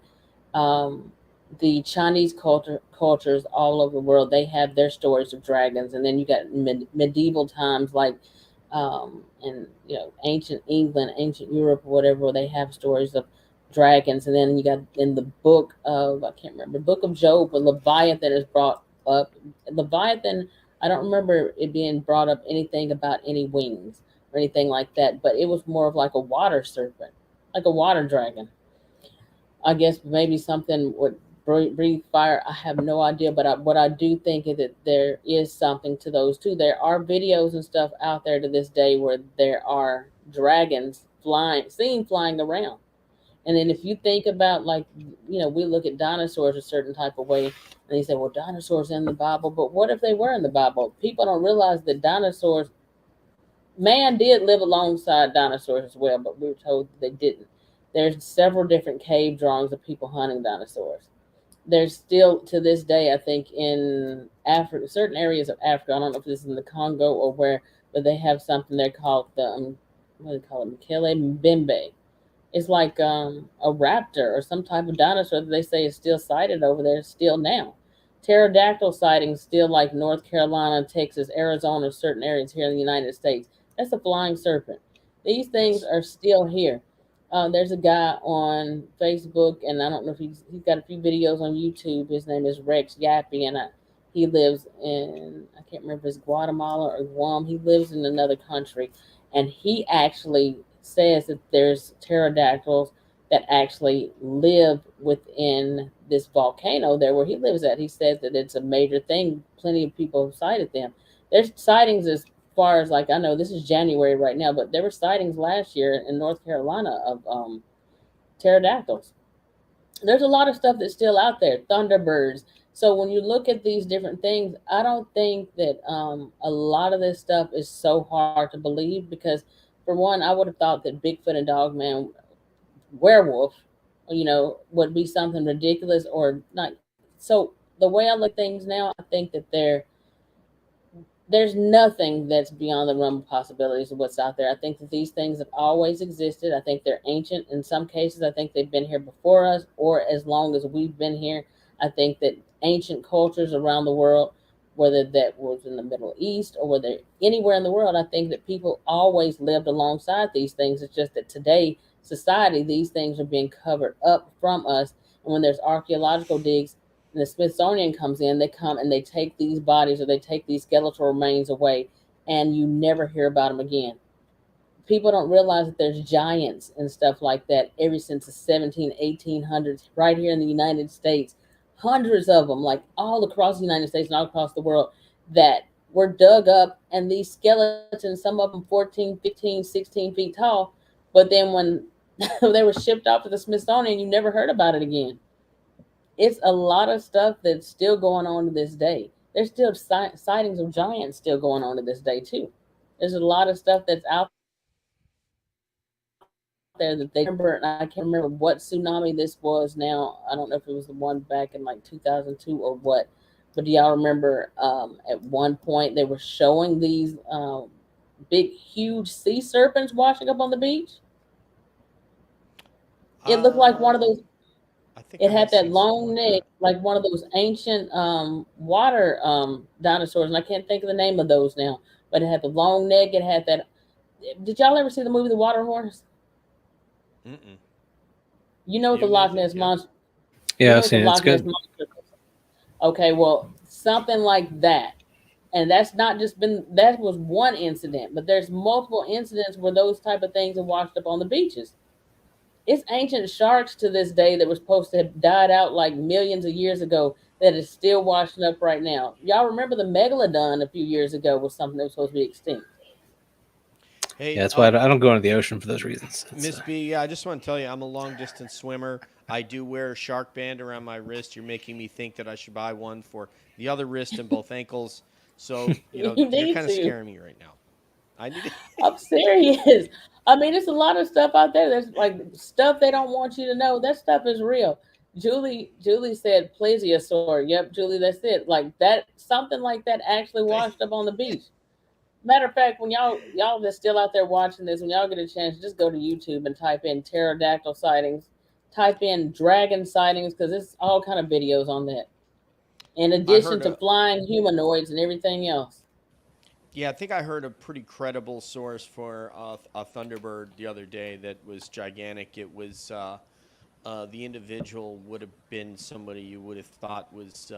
um, the Chinese cultures all over the world, they have their stories of dragons. And then you got medieval times like in ancient England, ancient Europe, or whatever, where they have stories of dragons. And then you got in the book of, I can't remember, book of Job, a Leviathan is brought up. Leviathan, I don't remember it being brought up anything about any wings or anything like that, but it was more of like a water serpent, like a water dragon. I guess maybe something would breathe fire. I have no idea, but what I do think is that there is something to those two. There are videos and stuff out there to this day where there are dragons seen flying around. And then if you think about like, we look at dinosaurs a certain type of way, and they say, well, dinosaurs in the Bible, but what if they were in the Bible? People don't realize that dinosaurs, man did live alongside dinosaurs as well, but we were told that they didn't. There's several different cave drawings of people hunting dinosaurs. There's still to this day, I think, in Africa, certain areas of Africa. I don't know if this is in the Congo or where, but they have something they call the what do they call it, Mikele Mbembe. It's like a raptor or some type of dinosaur that they say is still sighted over there still now. Pterodactyl sightings still like North Carolina, Texas, Arizona, certain areas here in the United States. That's a flying serpent. These things Yes. are still here. There's a guy on Facebook, and I don't know if he's got a few videos on YouTube. His name is Rex Yappy, and he lives in, I can't remember if it's Guatemala or Guam. He lives in another country, and he actually says that there's pterodactyls that actually live within this volcano there where he lives at. He says that it's a major thing. Plenty of people have sighted them. There's sightings as far as like I know this is January right now, but there were sightings last year in North Carolina of pterodactyls. There's a lot of stuff that's still out there. Thunderbirds. So when you look at these different things, I don't think that a lot of this stuff is so hard to believe because, for one, I would have thought that Bigfoot and Dogman werewolf, would be something ridiculous or not. So the way I look at things now, I think that there's nothing that's beyond the realm of possibilities of what's out there. I think that these things have always existed. I think they're ancient. In some cases, I think they've been here before us or as long as we've been here. I think that ancient cultures around the world, whether that was in the Middle East or whether anywhere in the world, I think that people always lived alongside these things. It's just that today, society, these things are being covered up from us. And when there's archaeological digs, and the Smithsonian comes in, they come and they take these bodies or they take these skeletal remains away, and you never hear about them again. People don't realize that there's giants and stuff like that ever since the 17, 1800s, right here in the United States. Hundreds of them, like all across the United States and all across the world, that were dug up, and these skeletons, some of them 14, 15, 16 feet tall. But then when they were shipped off to the Smithsonian, you never heard about it again. It's a lot of stuff that's still going on to this day. There's still sightings of giants still going on to this day too. There's a lot of stuff that's out there that they remember. And I can't remember what tsunami this was. Now I don't know if it was the one back in like 2002 or what. But do y'all remember? At one point they were showing these big, huge sea serpents washing up on the beach. It looked like one of Uh, those. I think It I had have that seen something long like neck, that. like one of those ancient water dinosaurs, and I can't think of the name of those now. But it had the long neck. It had that. Did y'all ever see the movie The Water Horse? Mm-mm. You know what the You, Loch Nathan? Ness Yeah. monster. You Yeah, know I've what the seen it. It's Loch Ness good. monster is. Okay, well, something like that. And that's not just been that was one incident, but there's multiple incidents where those type of things are washed up on the beaches. It's ancient sharks to this day that were supposed to have died out like millions of years ago that is still washing up right now. Y'all remember the megalodon a few years ago was something that was supposed to be extinct. Yeah, Hey, that's why I don't go into the ocean for those reasons. It's, Miss B, yeah, I just want to tell you, I'm a long distance swimmer. I do wear a shark band around my wrist. You're making me think that I should buy one for the other wrist and both ankles. So, You you're need kind of to. scaring me right now. I need to. I'm serious. I mean, it's a lot of stuff out there. There's like stuff they don't want you to know. That stuff is real. Julie said plesiosaur. Yep, Julie, that's it. Like that, something like that actually Thank- washed up on the beach. Matter of fact, when y'all that's still out there watching this, when y'all get a chance, just go to YouTube and type in pterodactyl sightings, type in dragon sightings, because it's all kind of videos on that. In I addition heard to a, flying humanoids and everything else. yeah, I think I heard a pretty credible source for a Thunderbird the other day that was gigantic. It was the individual would have been somebody you would have thought was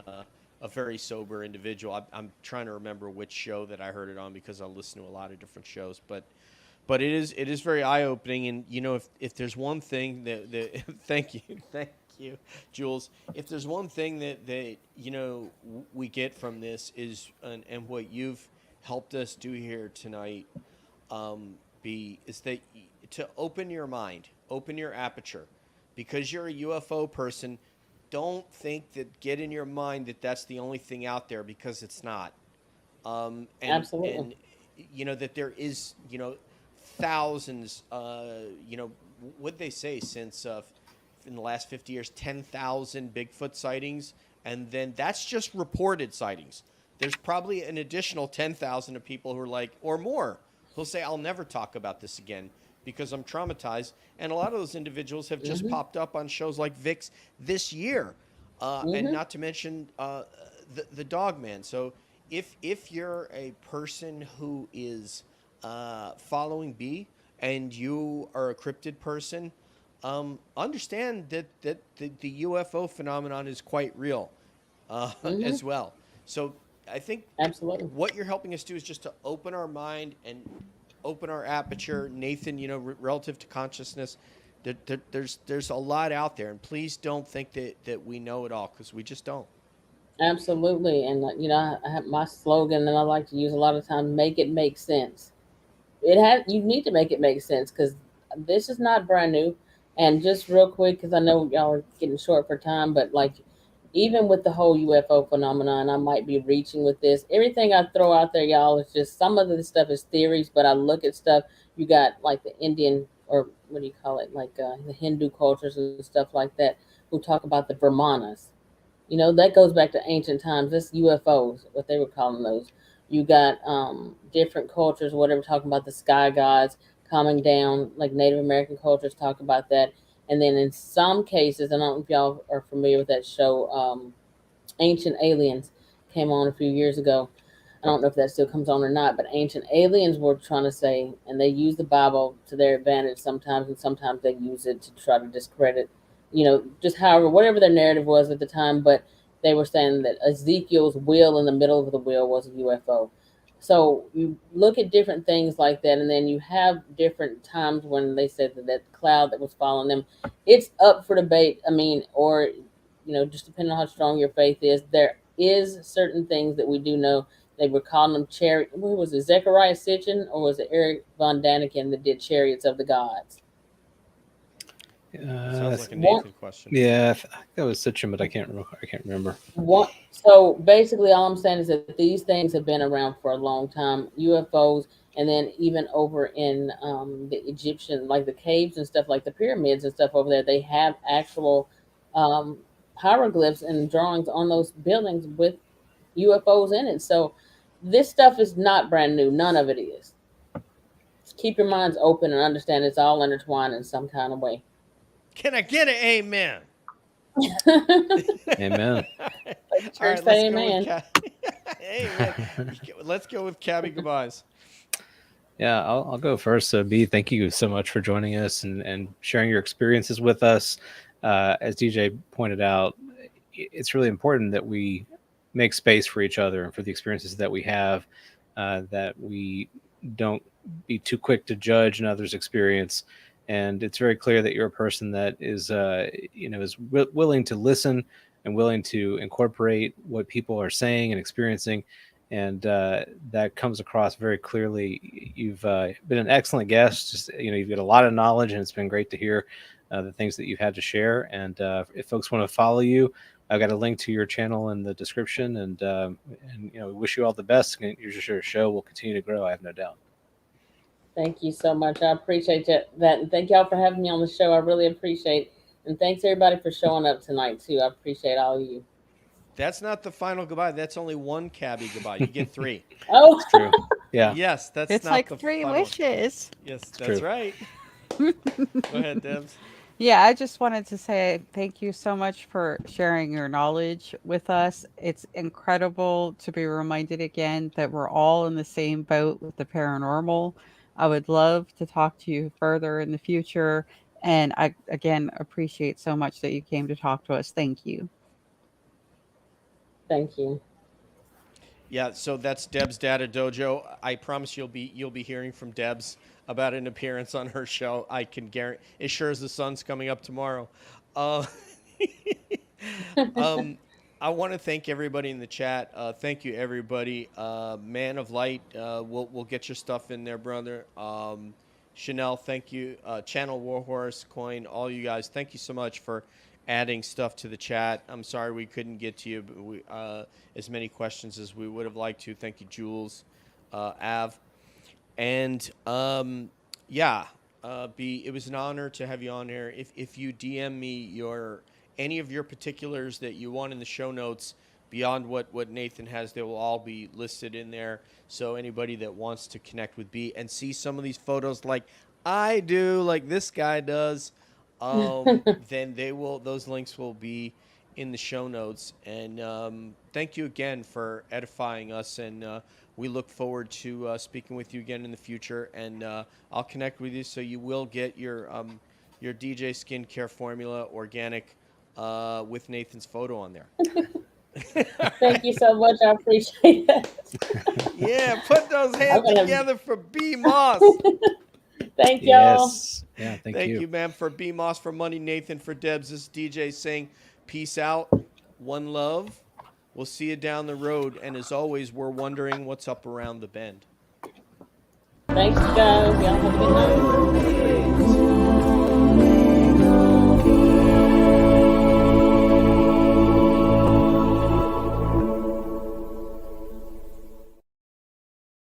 a very sober individual. I'm trying to remember which show that I heard it on because I listen to a lot of different shows, but it is very eye opening. And if there's one thing that thank you, Jules. If there's one thing that we get from this is and what you've helped us do here tonight, be is that to open your mind, open your aperture, because you're a UFO person. Don't think that get in your mind that that's the only thing out there because it's not. Absolutely. And that there is thousands. What they say since in the last 50 years, 10,000 Bigfoot sightings, and then that's just reported sightings. There's probably an additional 10,000 of people who are like, or more, who'll say, I'll never talk about this again because I'm traumatized. And a lot of those individuals have just Mm-hmm. popped up on shows like VIX this year. And Mm-hmm. not to mention the dog man. So if you're a person who is following B and you are a cryptid person, understand that the UFO phenomenon is quite real Mm-hmm. as well. So I think Absolutely. what you're helping us do is just to open our mind and open our aperture, Nathan. Relative to consciousness, there's a lot out there, and please don't think that we know it all because we just don't. Absolutely. And I have my slogan that I like to use a lot of times: make it make sense. You need to make it make sense because this is not brand new. And just real quick, because I know y'all are getting short for time, but like even with the whole UFO phenomenon, I might be reaching with this. Everything I throw out there, y'all, is just some of this stuff is theories, but I look at stuff. You got like the Indian, or what do you call it, like the Hindu cultures and stuff like that, who talk about the Brahmanas. That goes back to ancient times. This UFOs, what they were calling those. You got different cultures, whatever, talking about the sky gods coming down, like Native American cultures talk about that. And then in some cases, I don't know if y'all are familiar with that show, Ancient Aliens, came on a few years ago. I don't know if that still comes on or not, but Ancient Aliens were trying to say, and they use the Bible to their advantage sometimes, and sometimes they use it to try to discredit, just however, whatever their narrative was at the time. But they were saying that Ezekiel's wheel in the middle of the wheel was a UFO. So you look at different things like that, and then you have different times when they said that cloud that was following them. It's up for debate. I mean, or just depending on how strong your faith is, there is certain things that we do know. They were calling them chariot. What was it, Zechariah Sitchin, or was it Eric Von Daniken that did Chariots of the Gods? Sounds like a Nathan question. Yeah, I think that was Sitchin, but I can't remember. So basically, all I'm saying is that these things have been around for a long time. UFOs, and then even over in the Egyptian, like the caves and stuff, like the pyramids and stuff over there, they have actual hieroglyphs and drawings on those buildings with UFOs in it. So this stuff is not brand new. None of it is. Just keep your minds open and understand it's all intertwined in some kind of way. Can I get an amen? Amen. All right, let's amen. go with amen. Let's go with Cabby goodbyes. Yeah, I'll go first. So, B, thank you so much for joining us and sharing your experiences with us. As DJ pointed out, it's really important that we make space for each other and for the experiences that we have, that we don't be too quick to judge another's experience. And it's very clear that you're a person that is, willing to listen and willing to incorporate what people are saying and experiencing. And that comes across very clearly. You've been an excellent guest. Just, you've got a lot of knowledge, and it's been great to hear the things that you've had to share. And if folks want to follow you, I've got a link to your channel in the description. And we wish you all the best. Your show will continue to grow, I have no doubt. Thank you so much. I appreciate that. And thank y'all for having me on the show. I really appreciate it. And thanks everybody for showing up tonight too. I appreciate all of you. That's not the final goodbye. That's only one Cabby goodbye. You get three. Oh, It's true. Yeah. Yes, that's It's not like the 3 final. wishes. Yes, It's that's true. right. Go ahead, Debs. Yeah, I just wanted to say thank you so much for sharing your knowledge with us. It's incredible to be reminded again that we're all in the same boat with the paranormal. I would love to talk to you further in the future. And I, again, appreciate so much that you came to talk to us. Thank you. thank you. Yeah, so that's Deb's Data Dojo. I promise you'll be hearing from Deb's about an appearance on her show. I can guarantee, as sure as the sun's coming up tomorrow. Uh, I want to thank everybody in the chat. Thank you, everybody. Man of Light, we'll get your stuff in there, brother. Chanel, thank you. Channel Warhorse, Coin, all you guys, thank you so much for adding stuff to the chat. I'm sorry we couldn't get to you, but we, as many questions as we would have liked to. Thank you, Jules, Av. And B, it was an honor to have you on here. If you DM me any of your particulars that you want in the show notes beyond what Nathan has, they will all be listed in there. So anybody that wants to connect with B and see some of these photos like I do, like this guy does, then those links will be in the show notes. And thank you again for edifying us, and we look forward to speaking with you again in the future. And I'll connect with you so you will get your DJ skincare formula organic with Nathan's photo on there. Thank you so much. I appreciate that. Yeah, put those hands together for B Moss. Thank y'all. Yes. Yeah, thank Thank you. you, ma'am, for B Moss, for Money, Nathan, for Debs. This is DJ saying peace out, one love. We'll see you down the road. And as always, we're wondering what's up around the bend. Thanks, you guys. Y'all have a good night.